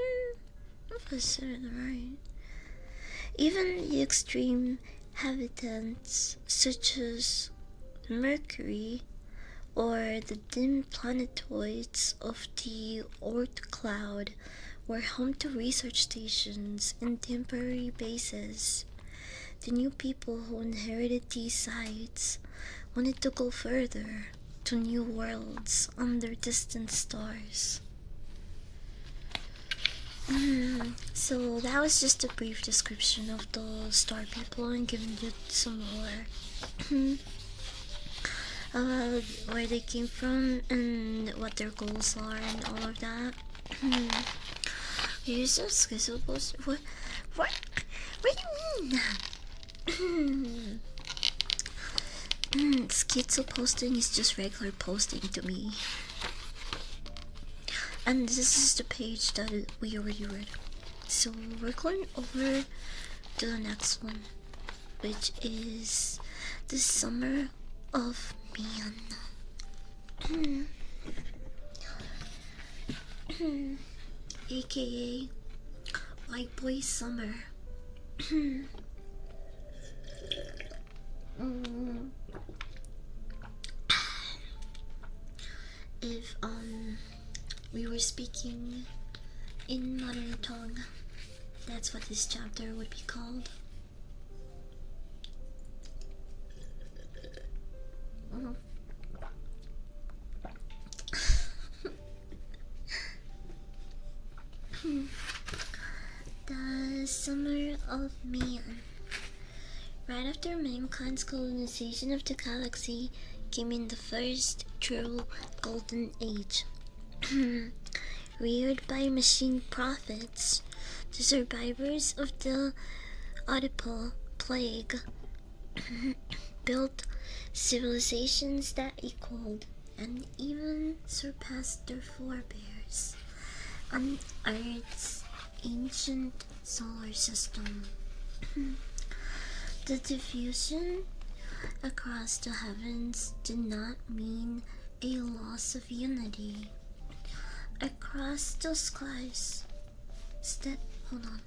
If I said it right. Even the extreme habitants, such as Mercury or the dim planetoids of the Oort cloud, were home to research stations and temporary bases. The new people who inherited these sites wanted to go further, to new worlds under distant stars. So that was just a brief description of the star people and giving you some more where they came from and what their goals are and all of that. You're so supposed. What? What do you mean? Schizo posting is just regular posting to me. And this is the page that we already read. So we're going over to the next one, which is The Summer of Man. AKA White Boy Summer. If we were speaking in modern tongue, that's what this chapter would be called. The Summer of Man. Right after mankind's colonization of the galaxy came in the first true golden age. Reared by machine prophets, The survivors of the Oedipal plague built civilizations that equaled and even surpassed their forebears on Earth's ancient solar system. The diffusion across the heavens did not mean a loss of unity. Across the skies, hold on.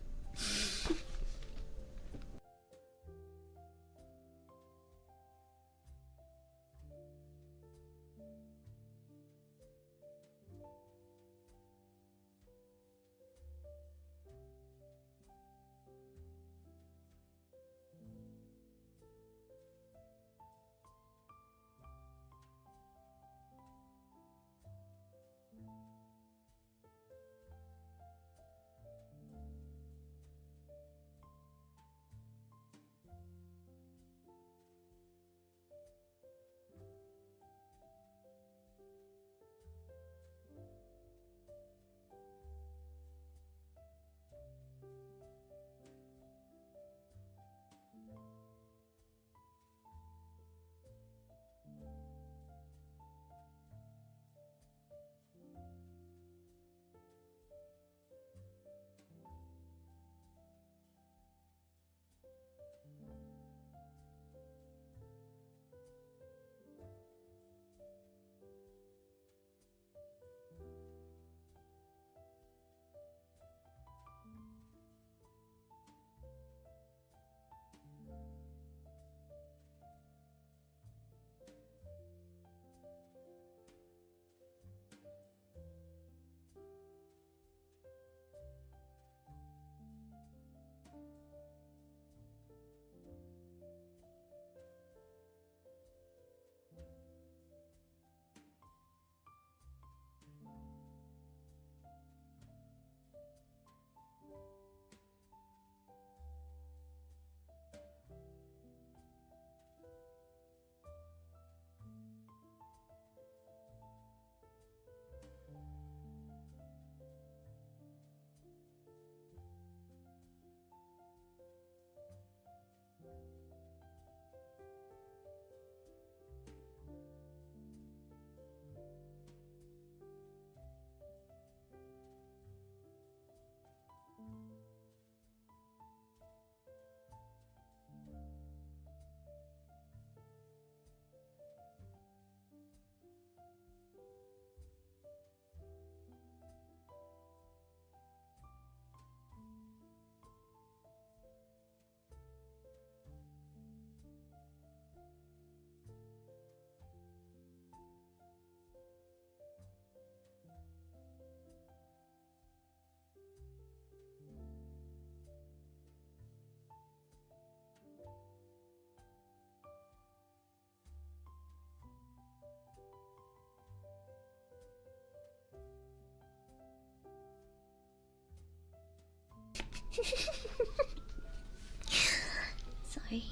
Sorry.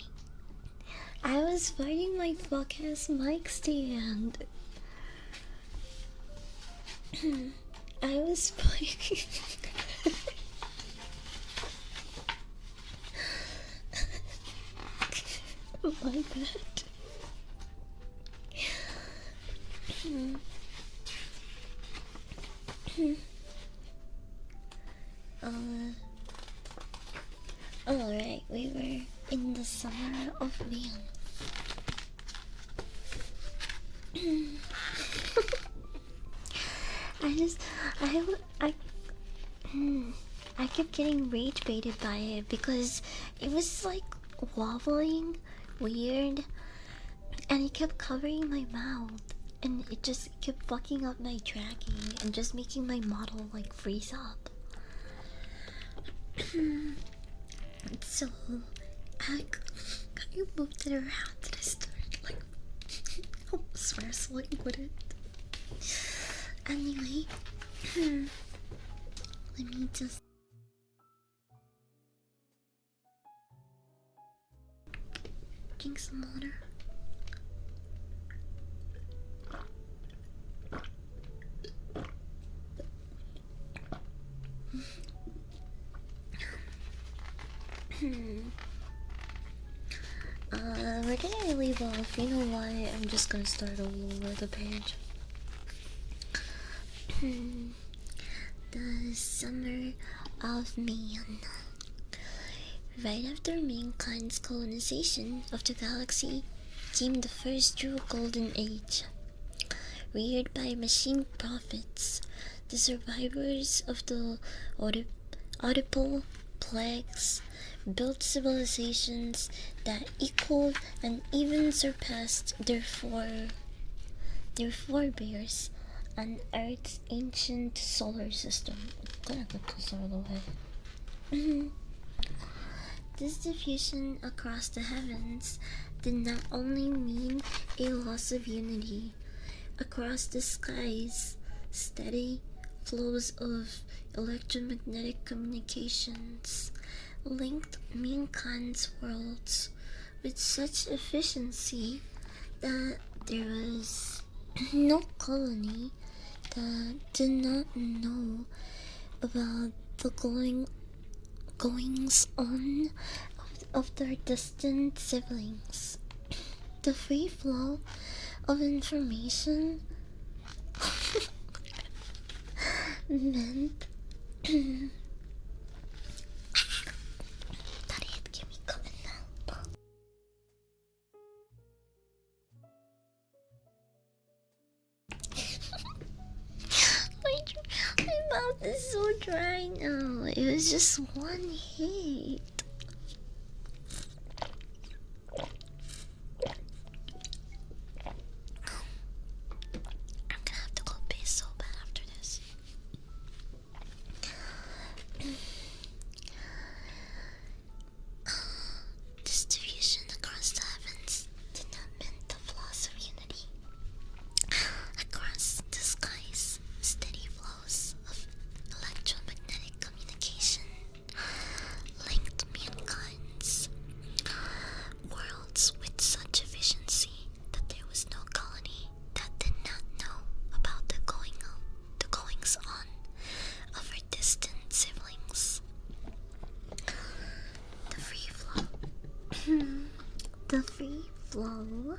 I was fighting my fuck ass mic stand. I was fighting. My bad. Alright, we were in the summer of Van. I kept getting rage baited by it because it was like wobbling weird and it kept covering my mouth and it just kept fucking up my tracking and just making my model like freeze up. So I moved it around and I started like almost wrestling with it. Anyway, let me just drink some water. Where did I leave off? You know why? I'm just gonna start all over the page. The Summer of Man. Right after mankind's colonization of the galaxy came the first true golden age. Reared by machine prophets, the survivors of the Oedipal plagues built civilizations that equaled and even surpassed their forebears on Earth's ancient solar system. I'm gonna get this out of the way. This diffusion across the heavens did not only mean a loss of unity. Across the skies, steady flows of electromagnetic communications linked mankind's worlds with such efficiency that there was no colony that did not know about the goings on of their distant siblings. The free flow of information meant my mouth is so dry now. It was just one hit. I'm gonna have to go pee so bad after this. This division across the heavens did not mean the loss of unity. Across the skies, steady flows of electromagnetic communication linked mankind's worlds with such efficiency that there was no colony that did not know about the goings on of her distant siblings. The free flow. The free flow.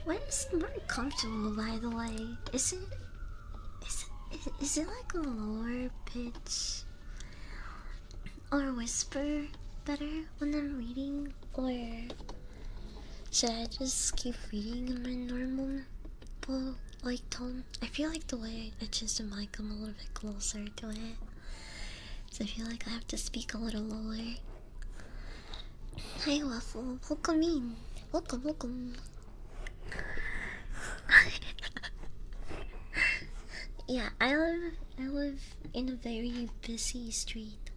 What is more comfortable, by the way? Is it like a lower pitch or whisper better when I'm reading, or should I just keep reading in my normal tone? I feel like the way I adjust the mic, I'm a little bit closer to it, so I feel like I have to speak a little lower. Hi Waffle, welcome in. Welcome. Yeah, I live in a very busy street.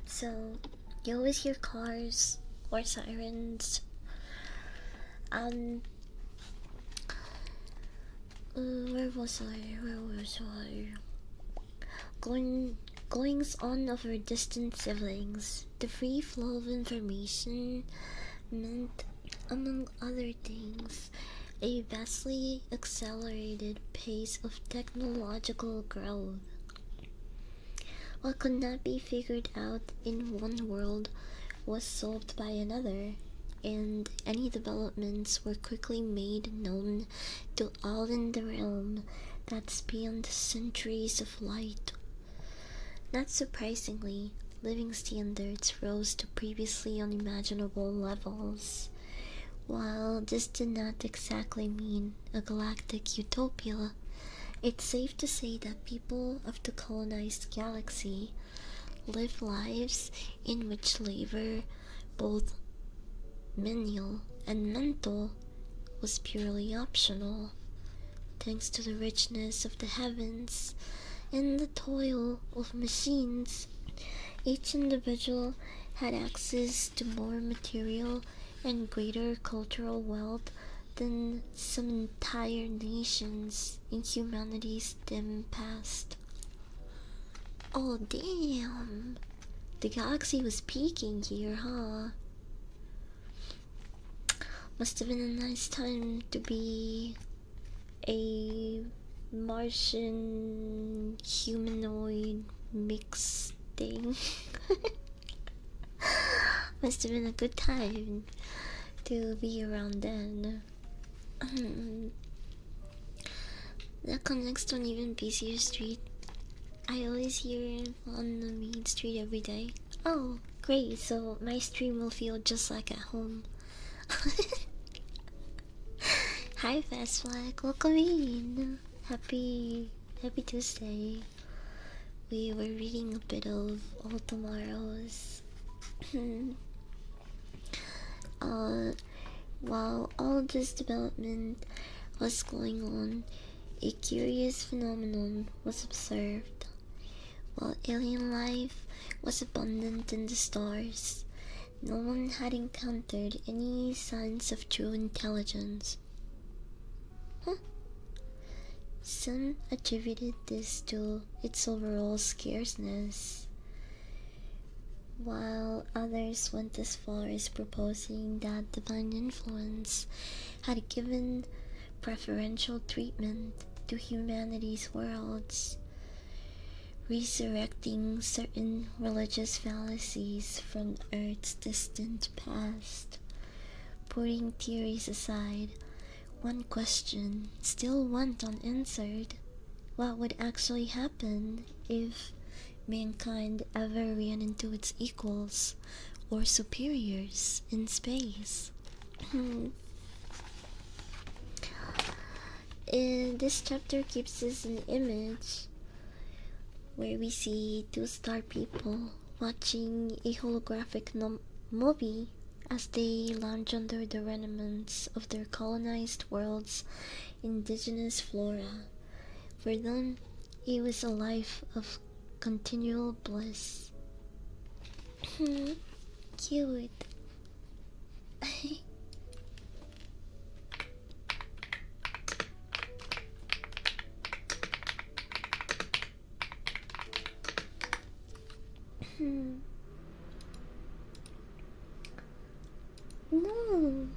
So you always hear cars or sirens. Where was I? Goings on of our distant siblings. The free flow of information meant, among other things, a vastly accelerated pace of technological growth. What could not be figured out in one world was solved by another, and any developments were quickly made known to all in the realm that spanned centuries of light. Not surprisingly, living standards rose to previously unimaginable levels. While this did not exactly mean a galactic utopia, it's safe to say that people of the colonized galaxy live lives in which labor, both menial and mental, was purely optional. Thanks to the richness of the heavens and the toil of machines, each individual had access to more material and greater cultural wealth than some entire nations in humanity's dim past. Oh damn! The galaxy was peaking here, huh? Must have been a nice time to be a Martian humanoid mixed everything. Must have been a good time to be around then. That connects to an even busier street. I always hear it on the main street every day. Oh, great, so my stream will feel just like at home. Hi Fast Flag, welcome in. Happy Tuesday. We were reading a bit of All Tomorrows. While all this development was going on, a curious phenomenon was observed. While alien life was abundant in the stars, no one had encountered any signs of true intelligence. Some attributed this to its overall scarceness, while others went as far as proposing that divine influence had given preferential treatment to humanity's worlds, resurrecting certain religious fallacies from Earth's distant past. Putting theories aside, one question still went unanswered. What would actually happen if mankind ever ran into its equals or superiors in space? This chapter gives us an image where we see two star people watching a holographic movie as they lounge under the remnants of their colonized world's indigenous flora. For them, it was a life of continual bliss. Cute. No.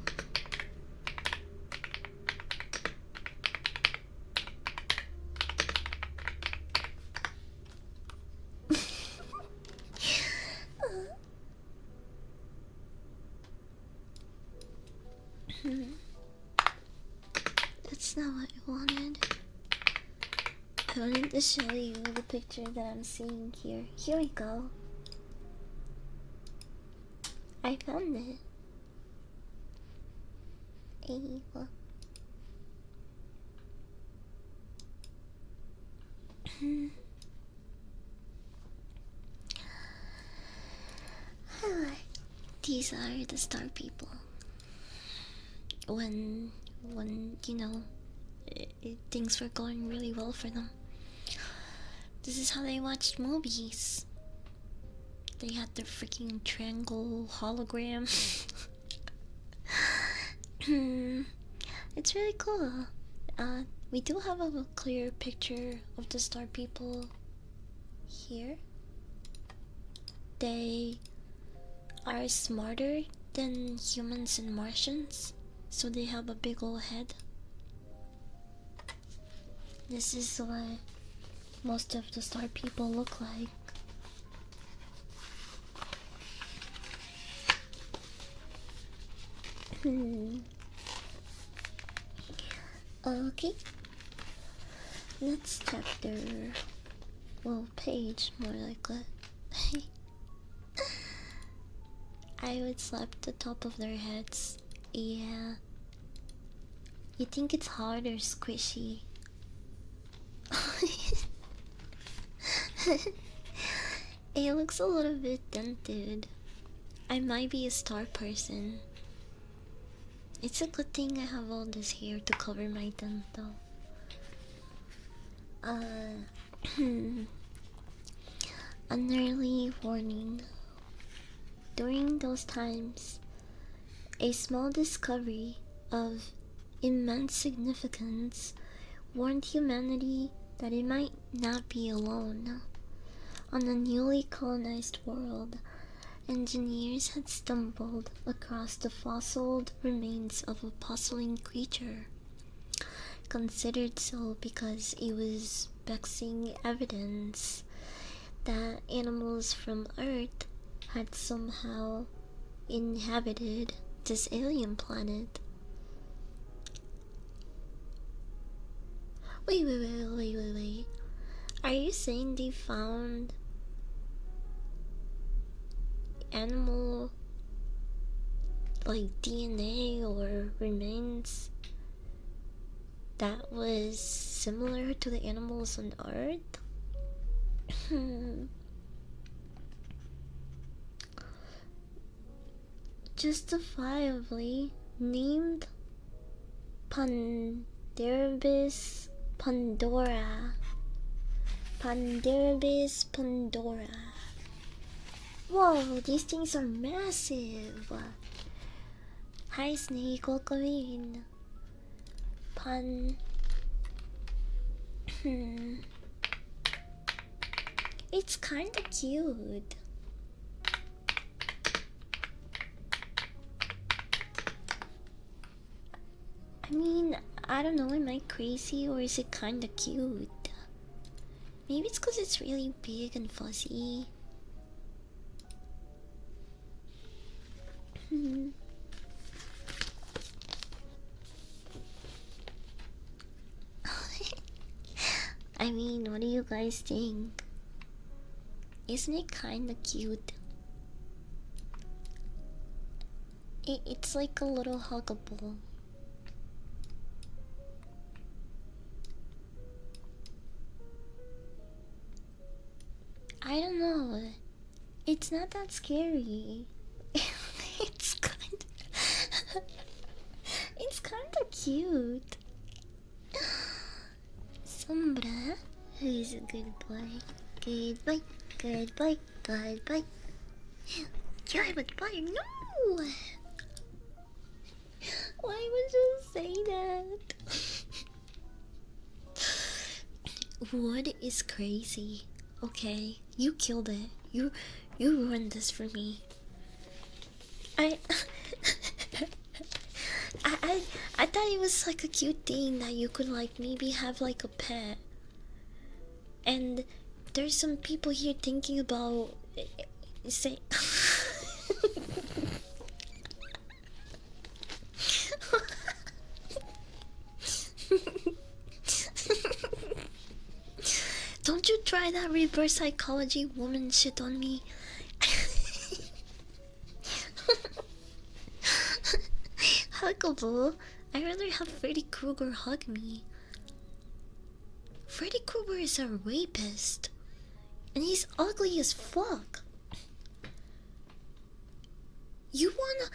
That's not what I wanted. I wanted to show you the picture that I'm seeing here. Here we go. I found it. Hey, look. These are the star people. When you know, things were going really well for them. This is how they watched movies. They had their freaking triangle hologram. It's really cool. We do have a clear picture of the star people here. They are smarter than humans and Martians, so they have a big ol' head. This is what most of the star people look like. Okay. Next chapter. Well, page, more like that. I would slap the top of their heads. Yeah. You think it's hard or squishy? It looks a little bit dented. I might be a star person. It's a good thing I have all this hair to cover my dent though. An early warning. During those times, a small discovery of immense significance warned humanity that it might not be alone. On a newly colonized world, engineers had stumbled across the fossilized remains of a puzzling creature, considered so because it was vexing evidence that animals from Earth had somehow inhabited this alien planet. Wait. Are you saying they found animal like DNA or remains that was similar to the animals on Earth? Justifiably named Panderibus Pandora. Panderibus Pandora. Whoa, these things are massive. Hi Snake, welcome in. It's kinda cute. I mean, I don't know, am I crazy or is it kinda cute? Maybe it's because it's really big and fuzzy. I mean, what do you guys think? Isn't it kinda cute? It's like a little huggable. I don't know. It's not that scary. it's kind of cute. Sombra, who's a good boy. Good boy. Good boy. Good boy. Good boy. No. Why would you say that? Wood is crazy. Okay, you killed it. You ruined this for me. I thought it was like a cute thing that you could like maybe have like a pet. And there's some people here thinking about say Don't you try that reverse psychology woman shit on me. Huggable. I'd rather have Freddy Krueger hug me. Freddy Krueger is a rapist. And he's ugly as fuck. You want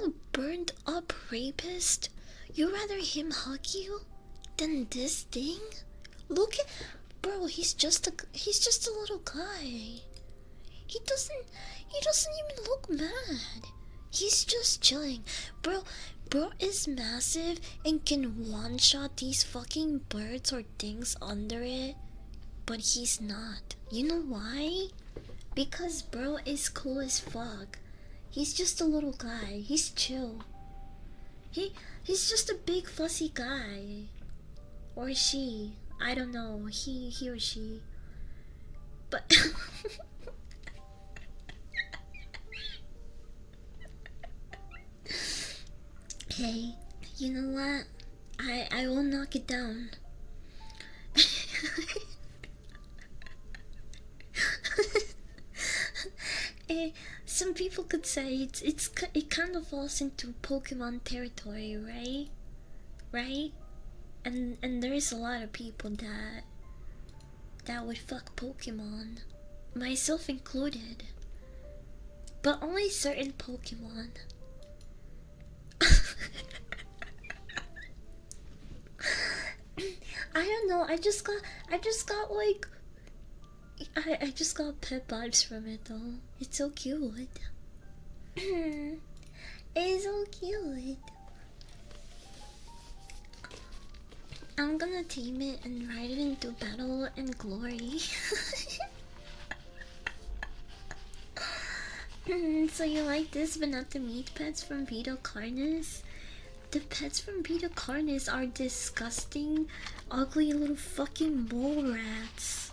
a burned up rapist? You rather him hug you than this thing? Look at bro, he's just a little guy. He doesn't even look mad. He's just chilling. Bro is massive and can one-shot these fucking birds or things under it. But he's not. You know why? Because bro is cool as fuck. He's just a little guy. He's chill. He's just a big fussy guy. Or she. I don't know. He or she. But hey, you know what? I will knock it down. Some people could say it kind of falls into Pokemon territory, right? Right? And there is a lot of people that would fuck Pokemon, myself included. But only certain Pokemon. I don't know. I just got like I just got pet vibes from it though. It's so cute. It's so cute. I'm gonna tame it and ride it into battle and glory. So you like this but not the meat pets from Vito Carnis? The pets from Vito Carnis are disgusting, ugly little fucking mole rats.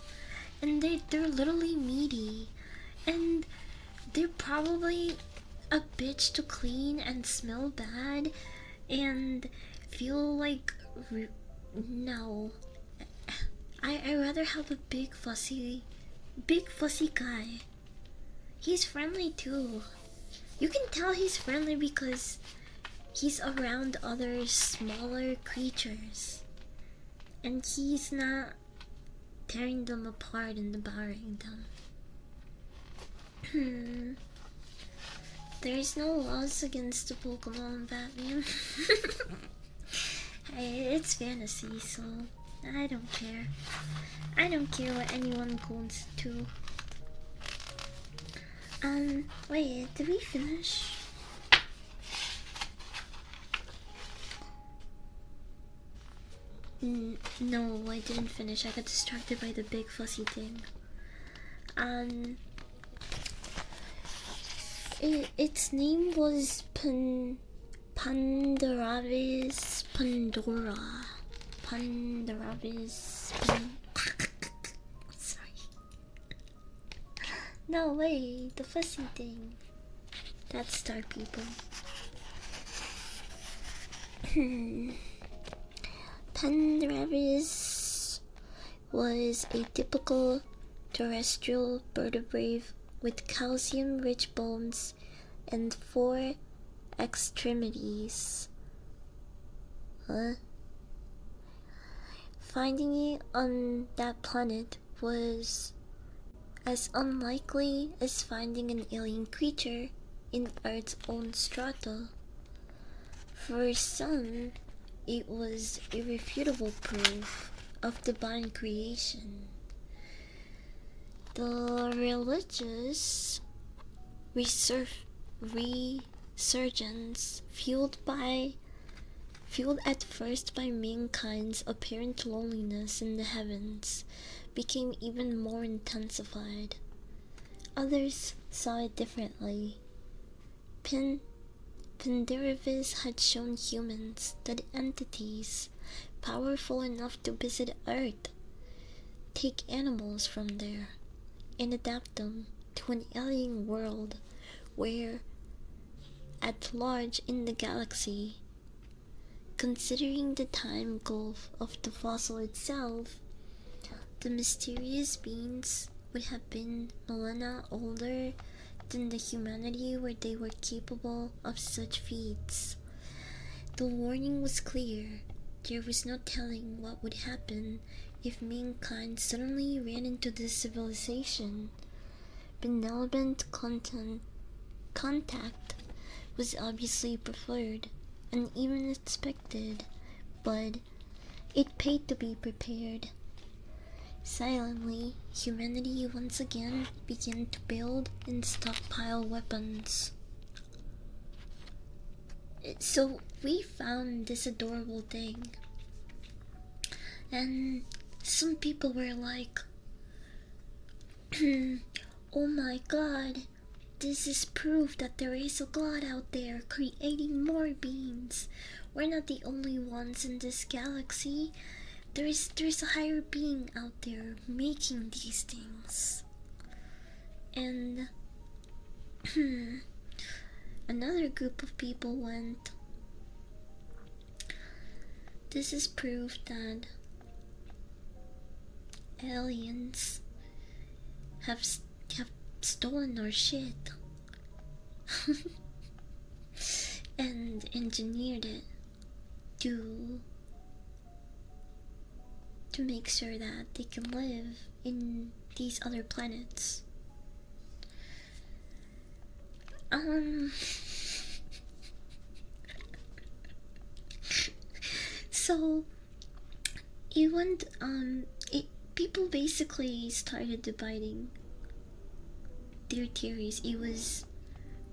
and they're literally meaty, and they're probably a bitch to clean and smell bad and feel like no. I rather have a big fussy guy. He's friendly too. You can tell he's friendly because he's around other smaller creatures, and he's not tearing them apart and devouring them. There's no laws against the Pokemon, Batman. Hey, it's fantasy, so I don't care. I don't care what anyone goes to. Wait, did we finish? No, I didn't finish. I got distracted by the big fussy thing. Its name was Pandorabis Pandora. Sorry. No, wait, the fussy thing. That's Star People. Pandorabis was a typical terrestrial vertebrate with calcium-rich bones and 4 extremities. Finding it on that planet was as unlikely as finding an alien creature in Earth's own strata. For some, it was irrefutable proof of divine creation. The religious resurgence, fueled at first by mankind's apparent loneliness in the heavens, became even more intensified. Others saw it differently. Pandorabis had shown humans that entities powerful enough to visit Earth take animals from there and adapt them to an alien world where, at large in the galaxy, considering the time gulf of the fossil itself, the mysterious beings would have been millennia older than the humanity where they were capable of such feats. The warning was clear. There was no telling what would happen if mankind suddenly ran into this civilization. Benevolent contact was obviously preferred and even expected, but it paid to be prepared. Silently, humanity once again began to build and stockpile weapons. So we found this adorable thing, and some people were like, oh my god, this is proof that there is a god out there creating more beings. We're not the only ones in this galaxy. There's a higher being out there making these things. And another group of people went, this is proof that aliens have stolen our shit and engineered it to make sure that they can live in these other planets. So it went people basically started dividing their theories. It was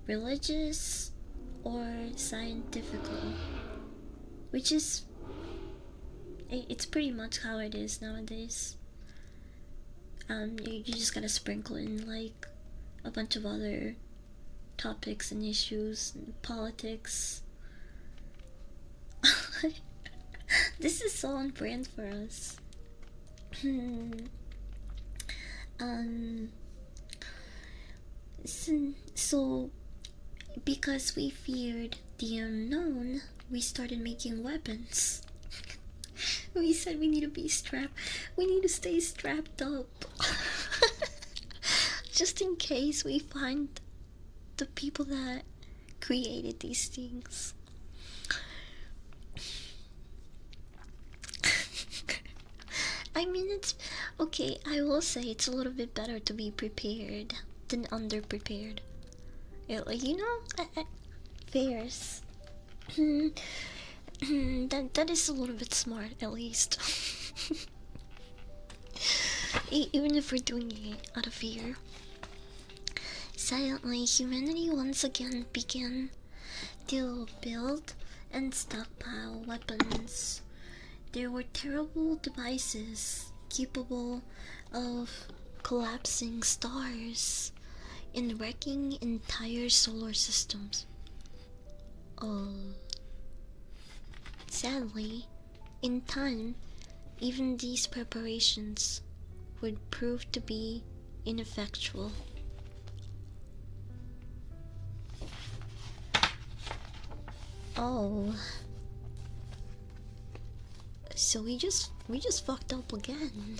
religious or scientifical, which is it's pretty much how it is nowadays. You just gotta sprinkle in like a bunch of other topics and issues and politics. This is so on brand for us. Um, so because we feared the unknown, we started making weapons. We said we need to be strapped. We need to stay strapped up. Just in case we find the people that created these things. I mean, it's okay. I will say it's a little bit better to be prepared than underprepared. You know, fairs. that is a little bit smart, at least. Even if we're doing it out of fear. Silently, humanity once again began to build and stockpile weapons. There were terrible devices capable of collapsing stars and wrecking entire solar systems. Sadly, in time, even these preparations would prove to be ineffectual. Oh. So we just fucked up again.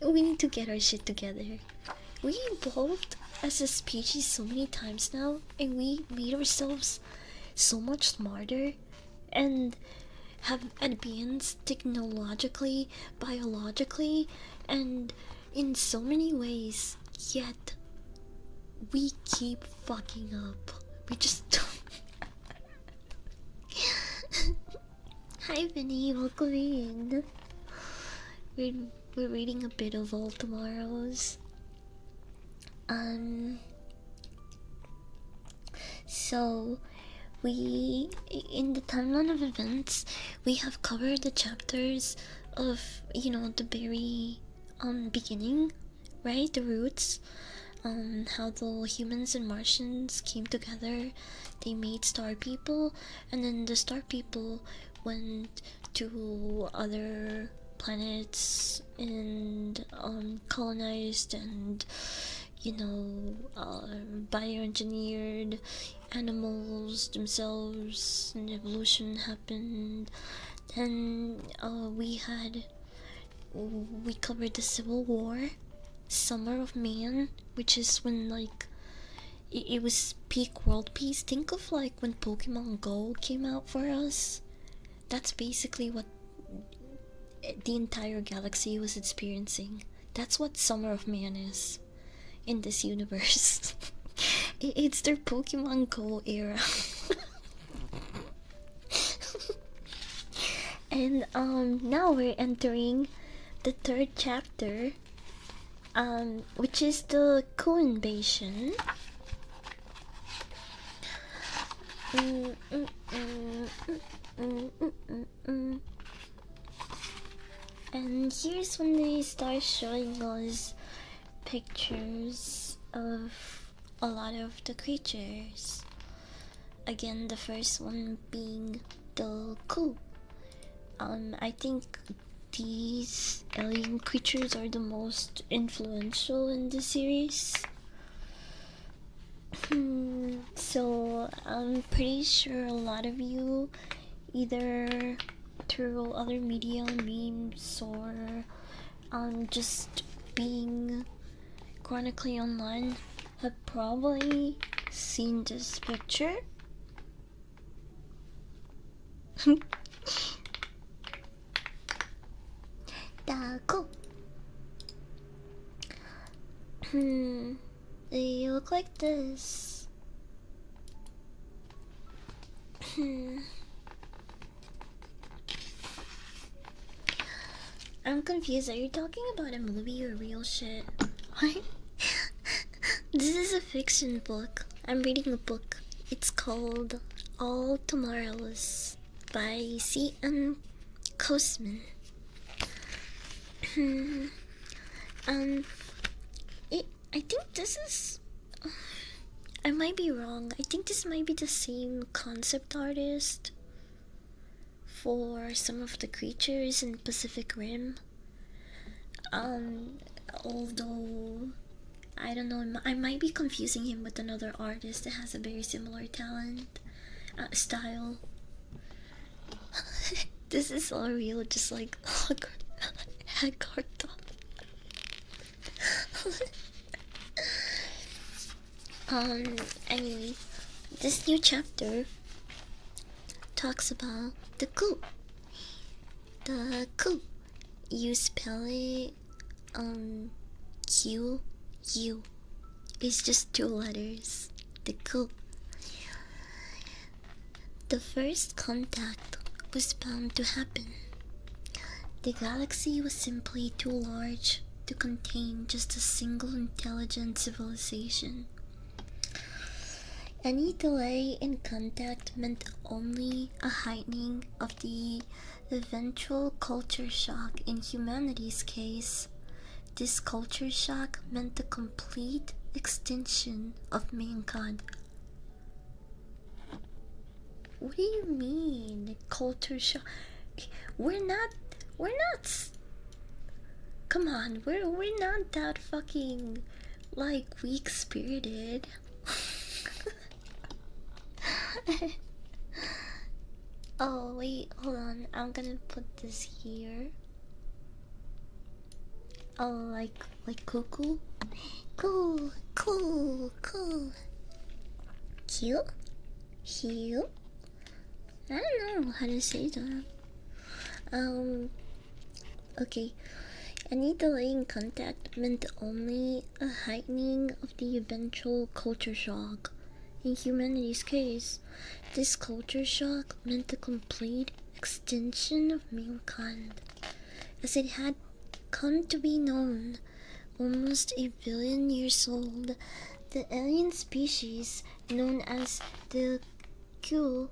We need to get our shit together. We evolved as a species so many times now, and we made ourselves so much smarter and have advanced technologically, biologically, and in so many ways, yet we keep fucking up. We just Hi Vinny, welcome in. We're reading a bit of All Tomorrows. So we, in the timeline of events, we have covered the chapters of, you know, the very beginning, right? The roots, how the humans and Martians came together, they made star people, and then the star people went to other planets and colonized and, you know, bioengineered animals themselves, and evolution happened. Then we covered the Civil War, Summer of Man, which is when like it was peak world peace. Think of like when Pokemon Go came out for us. That's basically what the entire galaxy was experiencing. That's what Summer of Man is in this universe. It's their Pokemon Go era. And now we're entering the third chapter, which is the Ku invasion. And here's when they start showing us pictures of a lot of the creatures. Again, the first one being the Ku. I think these alien creatures are the most influential in the series. So I'm pretty sure a lot of you, either through other media, memes, or just being chronically online, have probably seen this picture. Taco. They look like this. I'm confused. Are you talking about a movie or real shit? This is a fiction book. I'm reading a book. It's called All Tomorrows by C.M. Kosman. I think this is. I might be wrong. I think this might be the same concept artist for some of the creatures in Pacific Rim. Although I don't know, I might be confusing him with another artist that has a very similar talent, style. This is all real, just like Haggard. Anyway, this new chapter talks about the coup. The coup. You spell it, Q U. It's just 2 letters. The coup. The first contact was bound to happen. The galaxy was simply too large to contain just a single intelligent civilization. Any delay in contact meant only a heightening of the eventual culture shock. In humanity's case, this culture shock meant the complete extinction of mankind. What do you mean, culture shock? We're not. Come on, we're not that fucking like weak spirited. Oh wait, hold on. I'm gonna put this here. Oh, like cuckoo. Cool. Cute. Cute. I don't know how to say that. Okay. Any delay in contact meant only a heightening of the eventual culture shock. In humanity's case, this culture shock meant the complete extinction of mankind. As it had come to be known, almost 1 billion years old, the alien species known as the Ku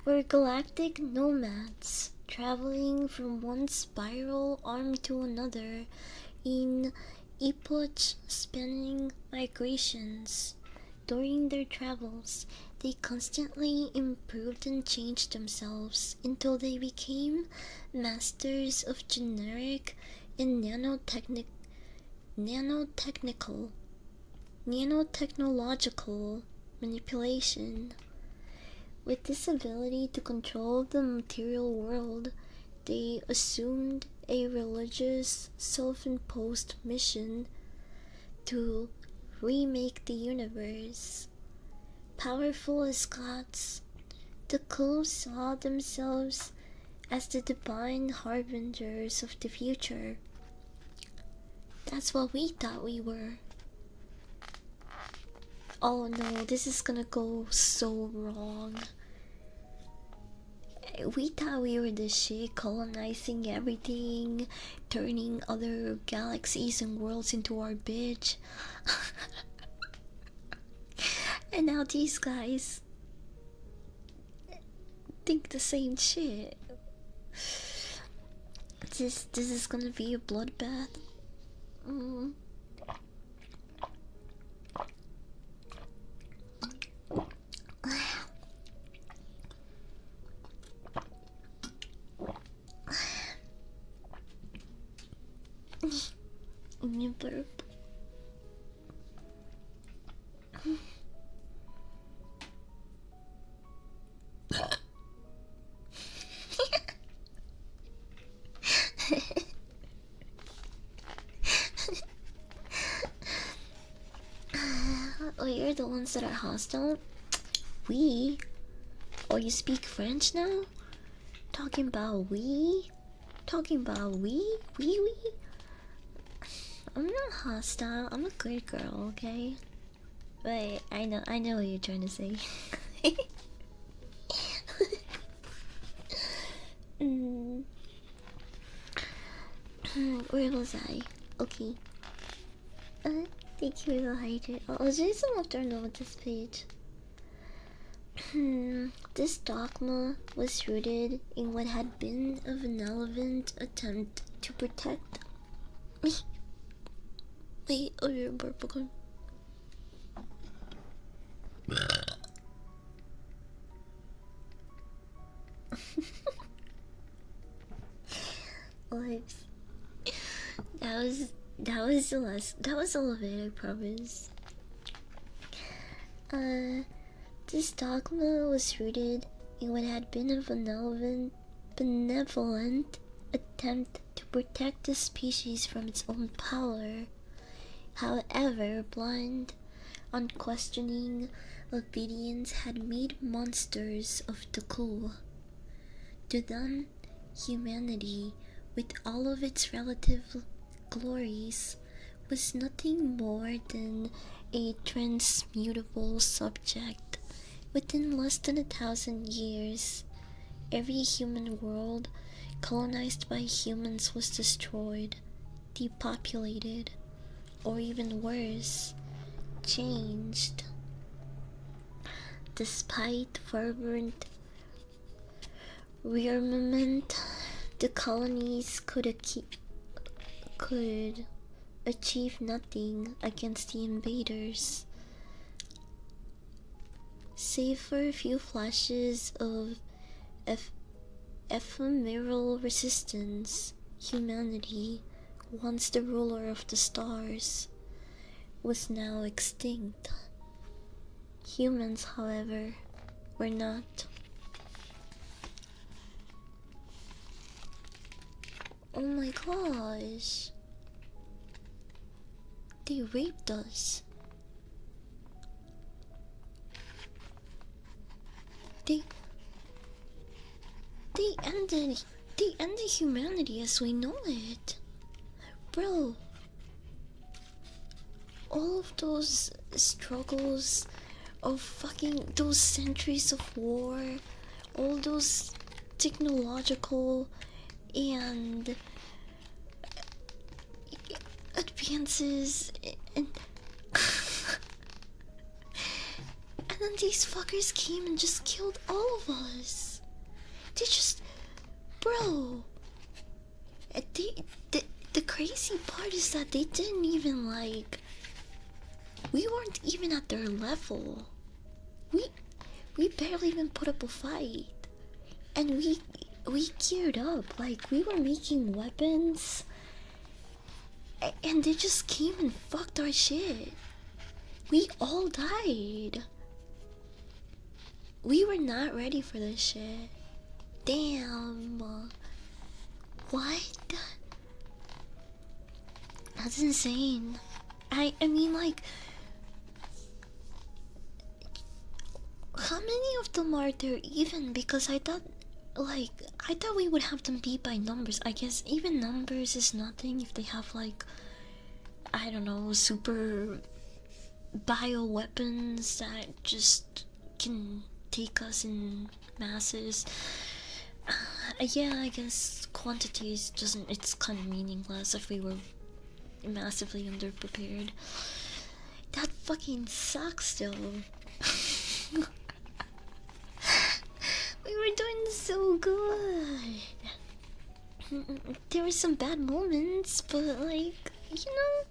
were galactic nomads, traveling from one spiral arm to another in epoch-spanning migrations. During their travels, they constantly improved and changed themselves until they became masters of generic and nanotechnological manipulation. With this ability to control the material world, they assumed a religious, self-imposed mission to remake the universe. Powerful as gods, the Ku saw themselves as the divine harbingers of the future. That's what we thought we were. Oh no, this is gonna go so wrong. We thought we were the shit, colonizing everything, turning other galaxies and worlds into our bitch. And now these guys think the same shit. This is gonna be a bloodbath. Me burp. Oh, you're the ones that are hostile? We? Oh, you speak French now? Talking about we? Talking about we? We? I'm not hostile. I'm a good girl, okay? Wait, I know what you're trying to say. Where was I? Okay. Thank you for the hydrate. I'll do some after I know with this page. This dogma was rooted in what had been a benevolent attempt to protect me. Wait, oh, you're a burp again. that was all of it, I promise. This dogma was rooted in what had been a benevolent attempt to protect the species from its own power. However, blind, unquestioning obedience had made monsters of the cool. To them, humanity, with all of its relative glories, was nothing more than a transmutable subject. Within less than 1,000 years, every human world colonized by humans was destroyed, depopulated, or even worse, changed. Despite fervent rearmament, the colonies could achieve nothing against the invaders. Save for a few flashes of ephemeral resistance, humanity, once the ruler of the stars, was now extinct. Humans, however, were not. Oh my gosh. They raped us. They ended humanity as we know it. Bro, all of those struggles of fucking those centuries of war, all those technological and advances and and then these fuckers came and just killed all of us. They just, bro. The crazy part is that they didn't even like. We weren't even at their level. We barely even put up a fight, and we geared up like we were making weapons, and they just came and fucked our shit. We all died. We were not ready for this shit. Damn. What? That's insane. I mean, like, how many of them are there even? Because I thought we would have them beat by numbers. I guess even numbers is nothing if they have, like, I don't know, super bio weapons that just can take us in masses. Yeah, I guess quantities doesn't. It's kind of meaningless if we were massively underprepared. That fucking sucks, though. We were doing so good. There were some bad moments, but like, you know,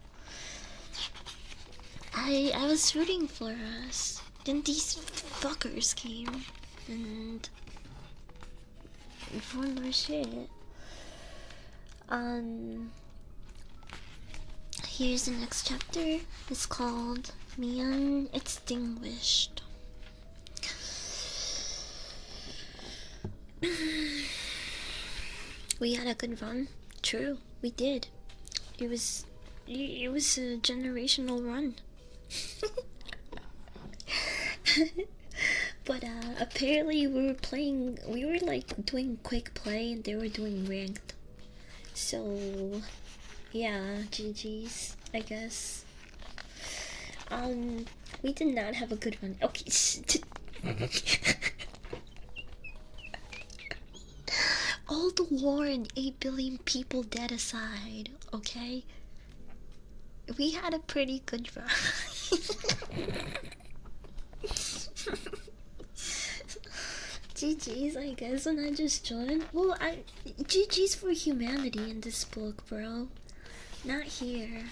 I was rooting for us. Then these fuckers came and ruined our shit. Here's the next chapter. It's called Man Extinguished. We had a good run. True, we did. It was a generational run. But apparently we were like doing quick play and they were doing ranked. So yeah, GG's, I guess. We did not have a good run. Okay. All the war and 8 billion people dead aside, okay? We had a pretty good run. GG's, I guess, when I just joined. Well, GG's for humanity in this book, bro. Not here.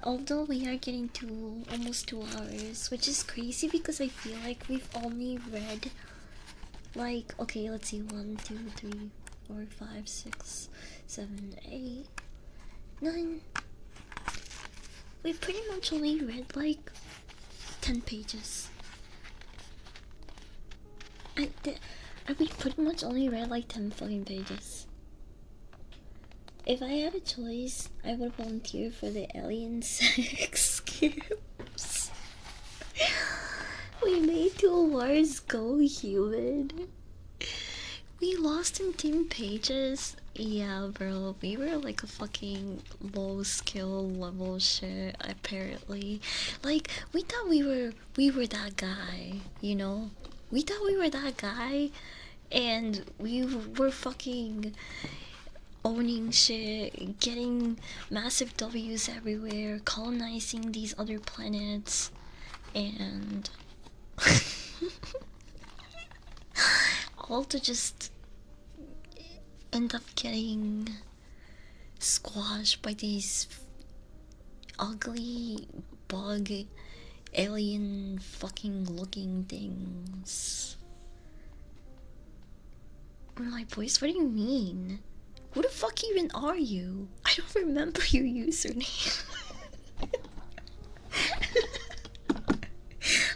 Although we are getting to almost 2 hours, which is crazy because I feel like we've only read, like, okay, let's see, 1, 2, 3, 4, 5, 6, 7, 8. None. We pretty much only read like 10 pages. We pretty much only read like 10 fucking pages. If I had a choice, I would volunteer for the alien sex camps. We made 2 wars go human. We lost in 10 pages. Yeah, bro, we were like a fucking low skill level shit. Apparently, like we thought we were that guy, you know. We thought we were that guy, and we were fucking owning shit, getting massive W's everywhere, colonizing these other planets, and all to just end up getting squashed by these ugly bug alien fucking looking things. My voice, what do you mean? Who the fuck even are you? I don't remember your username.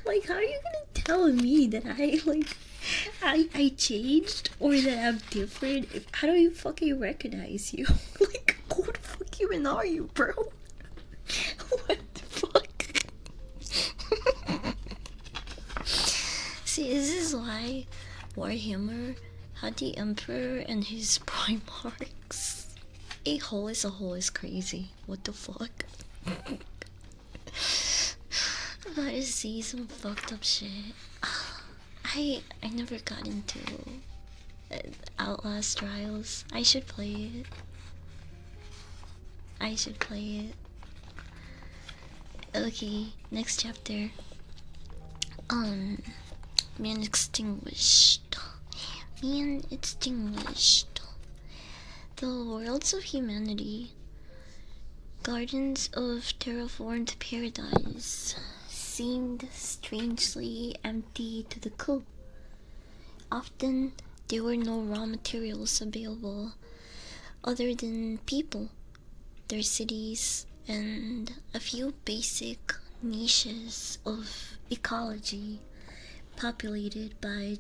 Like, how are you gonna tell me that I changed or that I'm different? How do you fucking recognize you? Like, who the fuck even are you, bro? What the fuck? See, this is why Warhammer had the Emperor and his Primarchs. A hole is crazy. What the fuck? I'm about to see some fucked up shit. I never got into Outlast Trials. I should play it. Okay, next chapter. Man extinguished. The worlds of humanity. Gardens of terraformed paradise seemed strangely empty to the coup. Often there were no raw materials available other than people, their cities, and a few basic niches of ecology populated by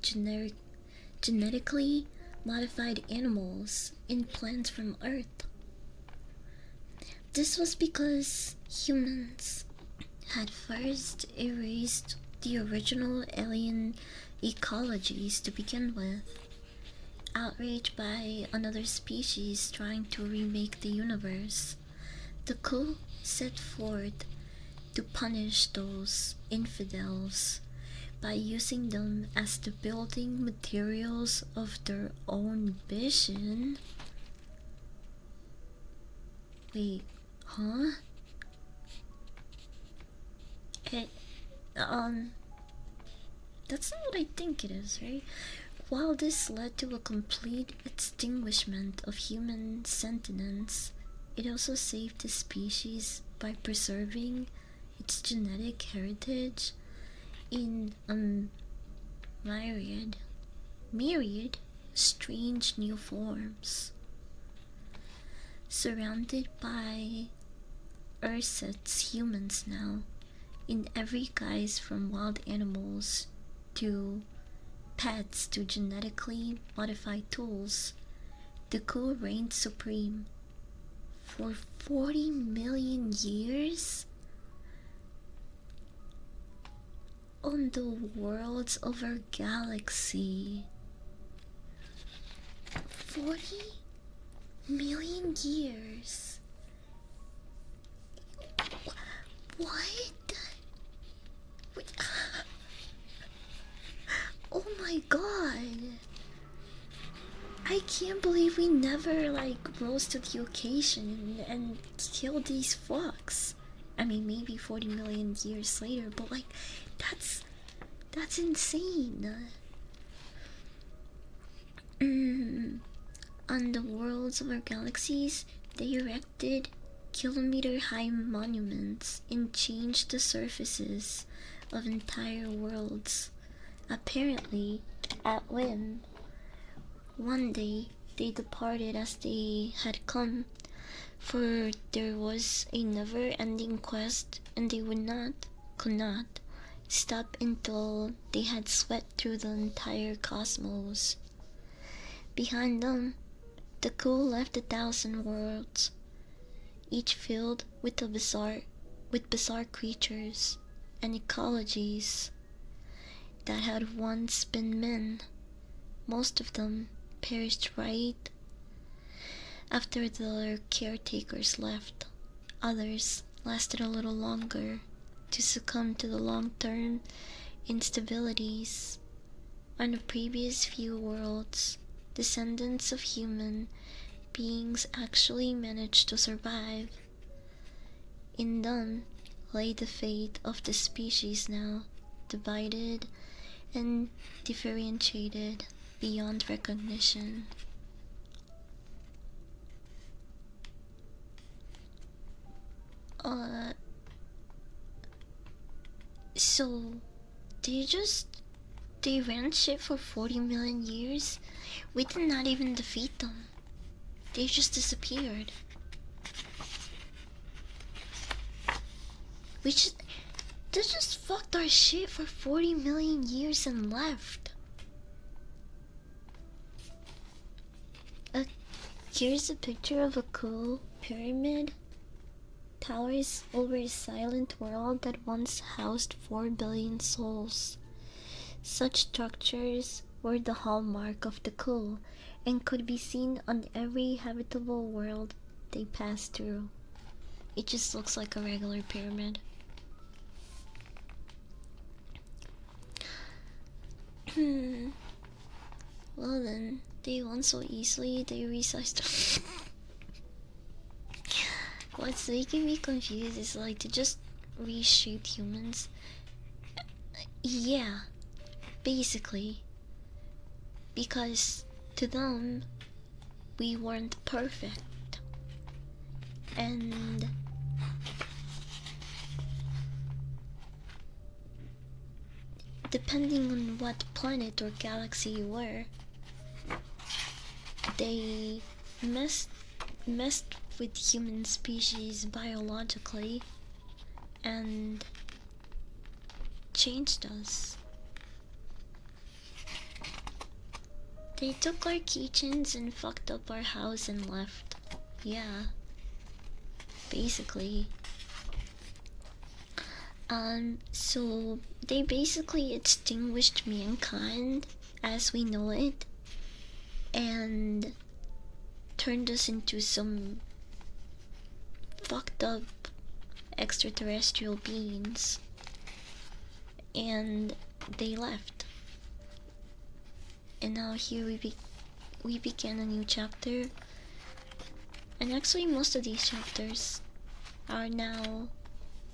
genetically modified animals and plants from Earth. This was because humans had first erased the original alien ecologies to begin with, outraged by another species trying to remake the universe. The coup set forth to punish those infidels by using them as the building materials of their own vision. Wait, huh? That's not what I think it is, right? While this led to a complete extinguishment of human sentience, it also saved the species by preserving its genetic heritage in a myriad strange new forms. Surrounded by Urset's humans now, in every guise from wild animals to pets to genetically modified tools, the coup reigned supreme for 40 million years on the worlds of our galaxy. 40 million years. What? Oh my god. I can't believe we never rose to the occasion and killed these fucks. I mean, maybe 40 million years later, but that's insane. On the worlds of our galaxies, they erected kilometer-high monuments and changed the surfaces of entire worlds, apparently at whim. One day they departed as they had come, For there was a never-ending quest, and they could not stop until they had swept through the entire cosmos. Behind them, the Ku left 1,000 worlds, each filled with bizarre creatures and ecologies that had once been men. Most of them perished right after their caretakers left. Others lasted a little longer to succumb to the long-term instabilities. On the previous few worlds, descendants of human beings actually managed to survive. In them lay the fate of the species now, divided and differentiated beyond recognition. So they ran shit for 40 million years? We did not even defeat them. They just disappeared. They just fucked our shit for 40 million years and left. Here's a picture of a cool pyramid. Towers over a silent world that once housed 4 billion souls. Such structures were the hallmark of the Ku and could be seen on every habitable world they passed through. It just looks like a regular pyramid. Well then, they won so easily, they resized them. What's making me confused is like to just reshape humans. Yeah, basically. Because to them, we weren't perfect. And depending on what planet or galaxy you were, they messed with human species biologically and changed us. They took our kitchens and fucked up our house and left. Yeah, basically. So they basically extinguished mankind as we know it and turned us into some fucked up extraterrestrial beings, and they left. And now here we began a new chapter, and actually most of these chapters are now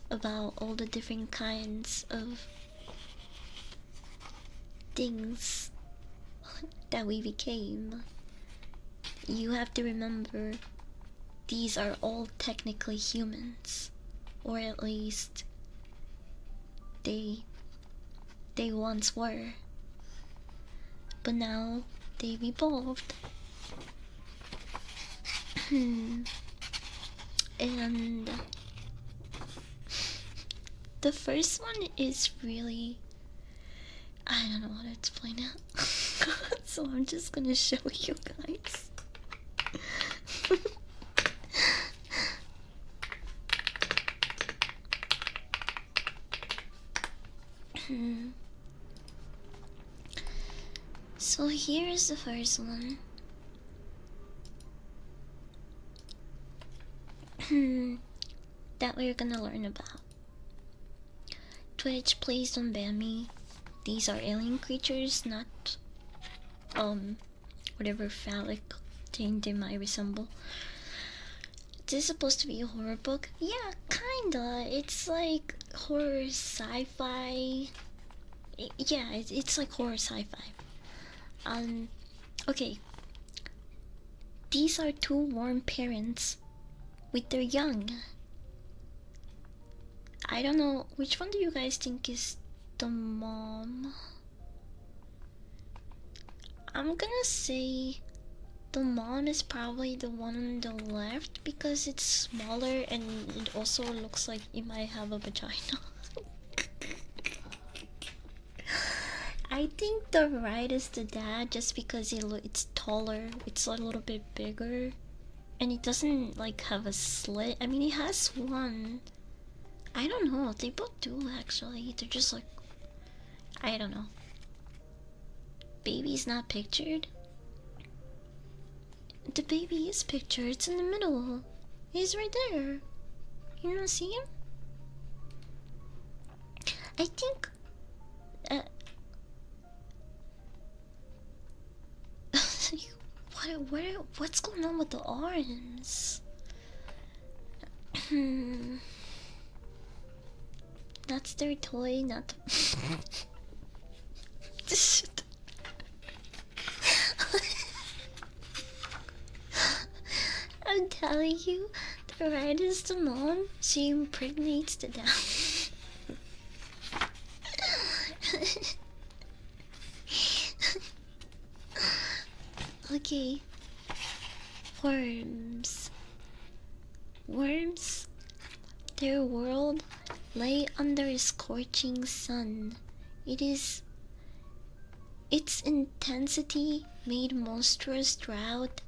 about all the different kinds of things that we became. You have to remember, these are all technically humans, or at least they once were, but now they've evolved. And the first one is really, I don't know how to explain it. So I'm just gonna show you guys. So here's the first one. That we're gonna learn about. Twitch, please don't ban me. These are alien creatures, not whatever phallic thing they might resemble. This is supposed to be a horror book? Yeah, kinda. It's like horror sci-fi. Yeah, it's like horror sci-fi. Okay. These are two warm parents with their young. I don't know, which one do you guys think is the mom? I'm gonna say The mom is probably the one on the left because it's smaller and it also looks like it might have a vagina. I think the right is the dad just because it's taller, it's a little bit bigger, and it doesn't like have a slit. I mean, it has one. I don't know. They both do actually. They're just like, I don't know. Baby's not pictured. The baby is pictured. It's in the middle. He's right there. You don't see him? I think. What's going on with the arms? That's their toy, not. I'm telling you, the right is the mom. She impregnates the dad. Okay. Worms. Worms. Their world lay under a scorching sun. Its intensity made monstrous drought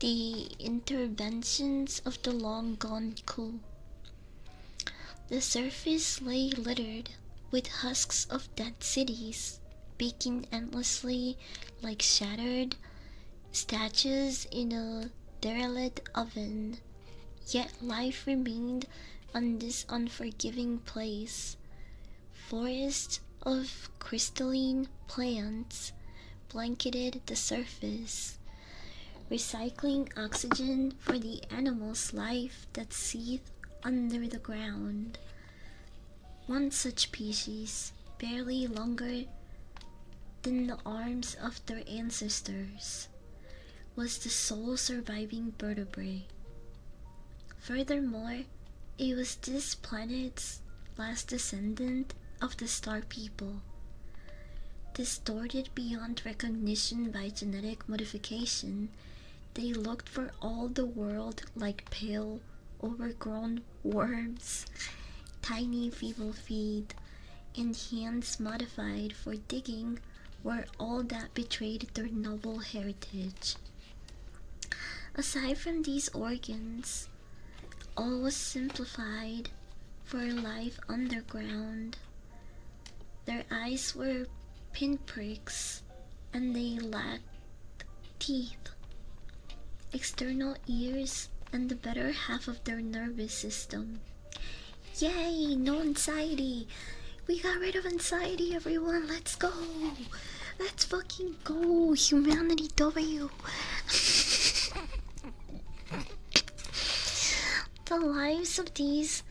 the interventions of the long-gone coup. The surface lay littered with husks of dead cities, baking endlessly like shattered statues in a derelict oven. Yet life remained on this unforgiving place. Forests of crystalline plants blanketed the surface, recycling oxygen for the animals' life that seethed under the ground. One such species, barely longer than the arms of their ancestors, was the sole surviving vertebrate. Furthermore, it was this planet's last descendant of the star people, distorted beyond recognition by genetic modification. They looked for all the world like pale, overgrown worms, tiny feeble feet, and hands modified for digging were all that betrayed their noble heritage. Aside from these organs, all was simplified for life underground. Their eyes were pinpricks, and they lacked teeth, external ears, and the better half of their nervous system. Yay, no anxiety! We got rid of anxiety, everyone! Let's go! Let's fucking go! Humanity W! The lives of these,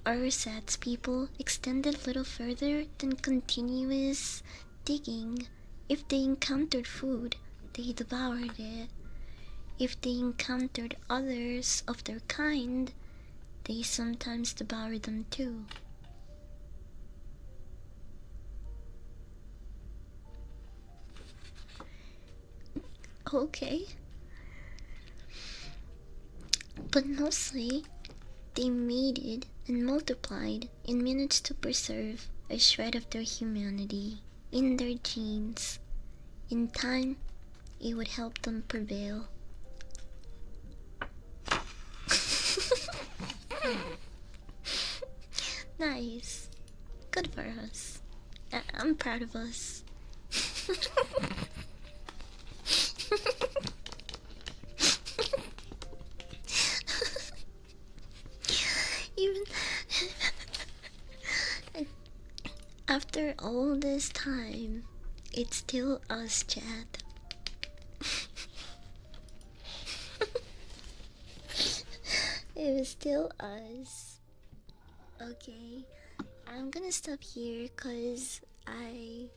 Ursat's people extended little further than continuous digging. If they encountered food, they devoured it. If they encountered others of their kind, they sometimes devoured them too. Okay. But mostly, they mated and multiplied and managed to preserve a shred of their humanity in their genes. In time, it would help them prevail. Nice. Good for us. I'm proud of us. Even after all this time, it's still us, chat. It was still us. Okay, I'm gonna stop here cause I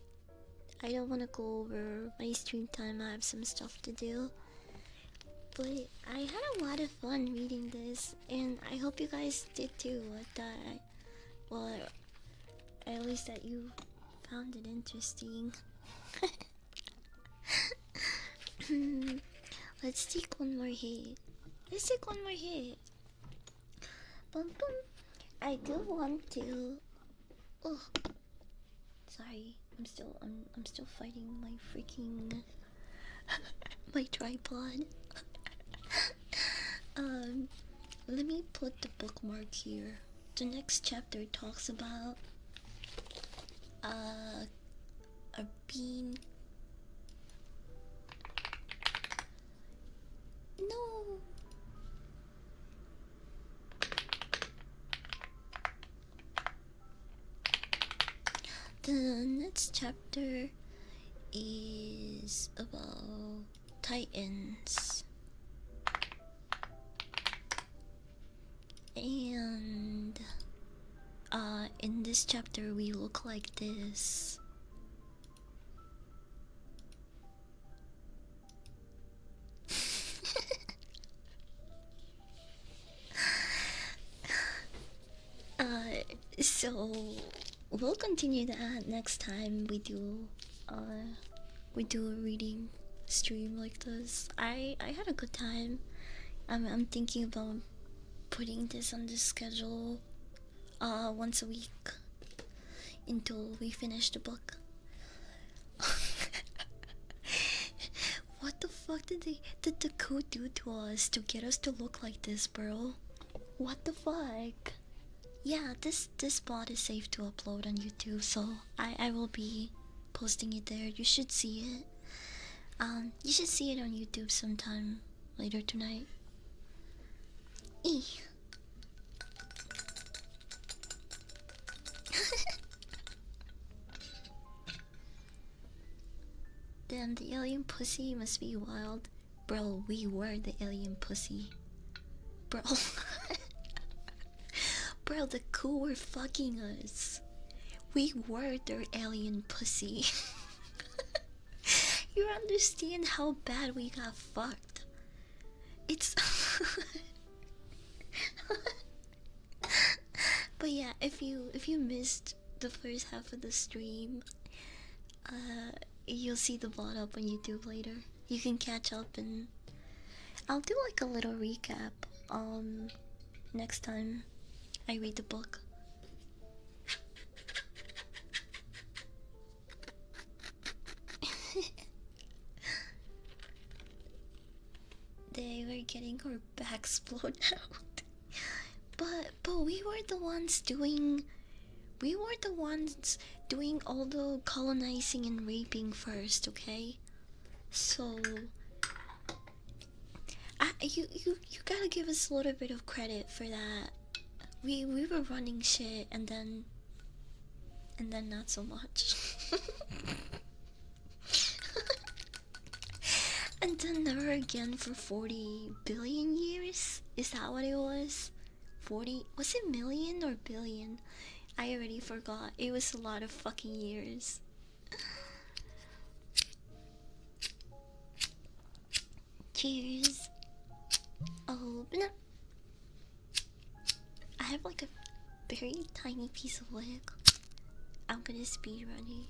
don't wanna go over my stream time. I have some stuff to do. But I had a lot of fun reading this, and I hope you guys did too. Well, at least that you found it interesting. Let's take one more hit. Let's take one more hit. Boom, boom. I do want to. Oh, sorry. I'm still fighting my freaking my tripod. Let me put the bookmark here. The next chapter talks about a bean. No. The next chapter is about Titans. And in this chapter we look like this. So we'll continue that next time we do a reading stream like this. I had a good time. I'm thinking about putting this on the schedule once a week until we finish the book. What the fuck did the code do to us to get us to look like this, bro? What the fuck? Yeah, this bot is safe to upload on YouTube, so I will be posting it there. You should see it. You should see it on YouTube sometime later tonight. Eeh. Damn, the alien pussy must be wild. Bro, we were the alien pussy. Bro. Bro, the crew were fucking us. We were their alien pussy. You understand how bad we got fucked? It's... But yeah, if you missed the first half of the stream, you'll see the bot up on YouTube later. You can catch up, and I'll do like a little recap next time I read the book. They were getting our backs blown out. But we were the ones doing all the colonizing and raping first, okay? So you gotta give us a little bit of credit for that. We were running shit, and then not so much. And then never again for 40 billion years? Is that what it was? 40? Was it million or billion? I already forgot. It was a lot of fucking years. Cheers. Open up. I have like a very tiny piece of leg. I'm gonna speed run it.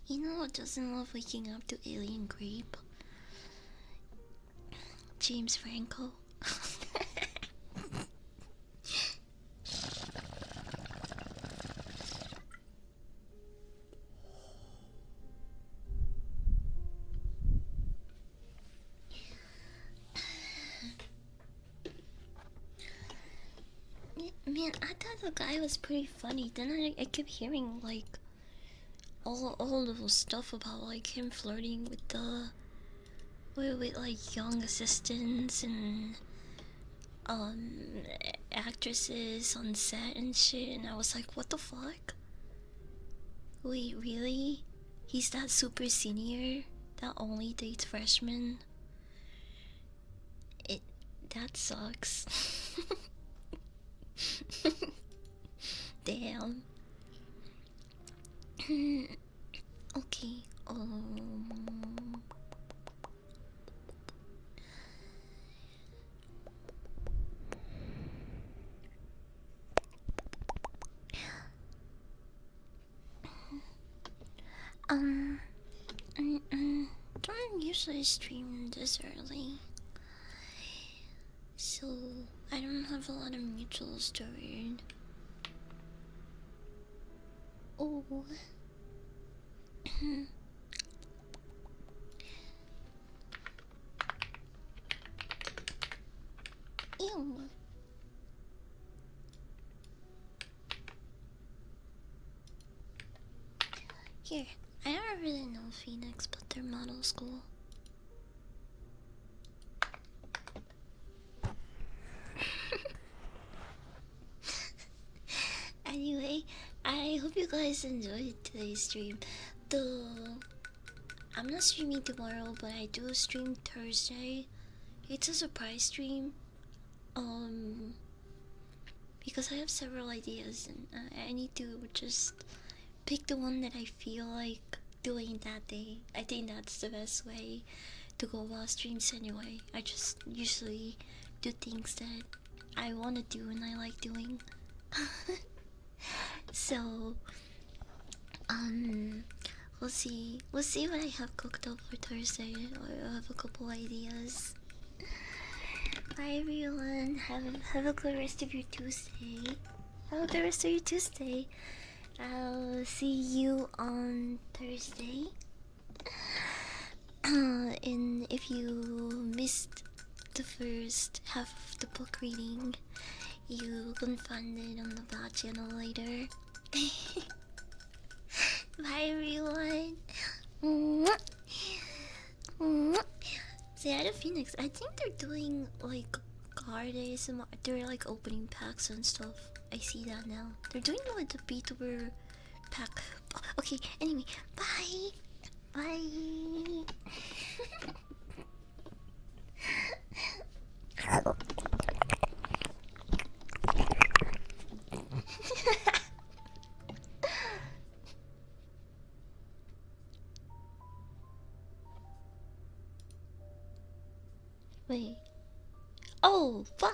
You know what doesn't love waking up to alien grape? James Franco. Man, I thought the guy was pretty funny. Then I kept hearing like all the stuff about like him flirting with the with like young assistants and um actresses on set and shit, and I was like, what the fuck? Wait, really? He's that super senior that only dates freshmen? It that sucks. Damn. Okay. Um. Don't usually stream this early, so I don't have a lot of mutuals to read. Oh. Ew. Here, I don't really know Phoenix, but they're model school. Anyway, I hope you guys enjoyed today's stream. I'm not streaming tomorrow, but I do stream Thursday. It's a surprise stream. Because I have several ideas and I need to just pick the one that I feel like doing that day. I think that's the best way to go about streams anyway. I just usually do things that I want to do and I like doing. So, we'll see. We'll see what I have cooked up for Thursday. I have a couple ideas. Bye everyone. Have a good rest of your Tuesday. Have a good rest of your Tuesday. I'll see you on Thursday. And if you missed the first half of the book reading, you can find it on the VOD channel later. Bye everyone. Say hi to Phoenix. I think they're doing like card ASMR. They're like opening packs and stuff. I see that now. They're doing like the VTuber pack. Okay, anyway, bye. Bye. Wait. Oh, fuck.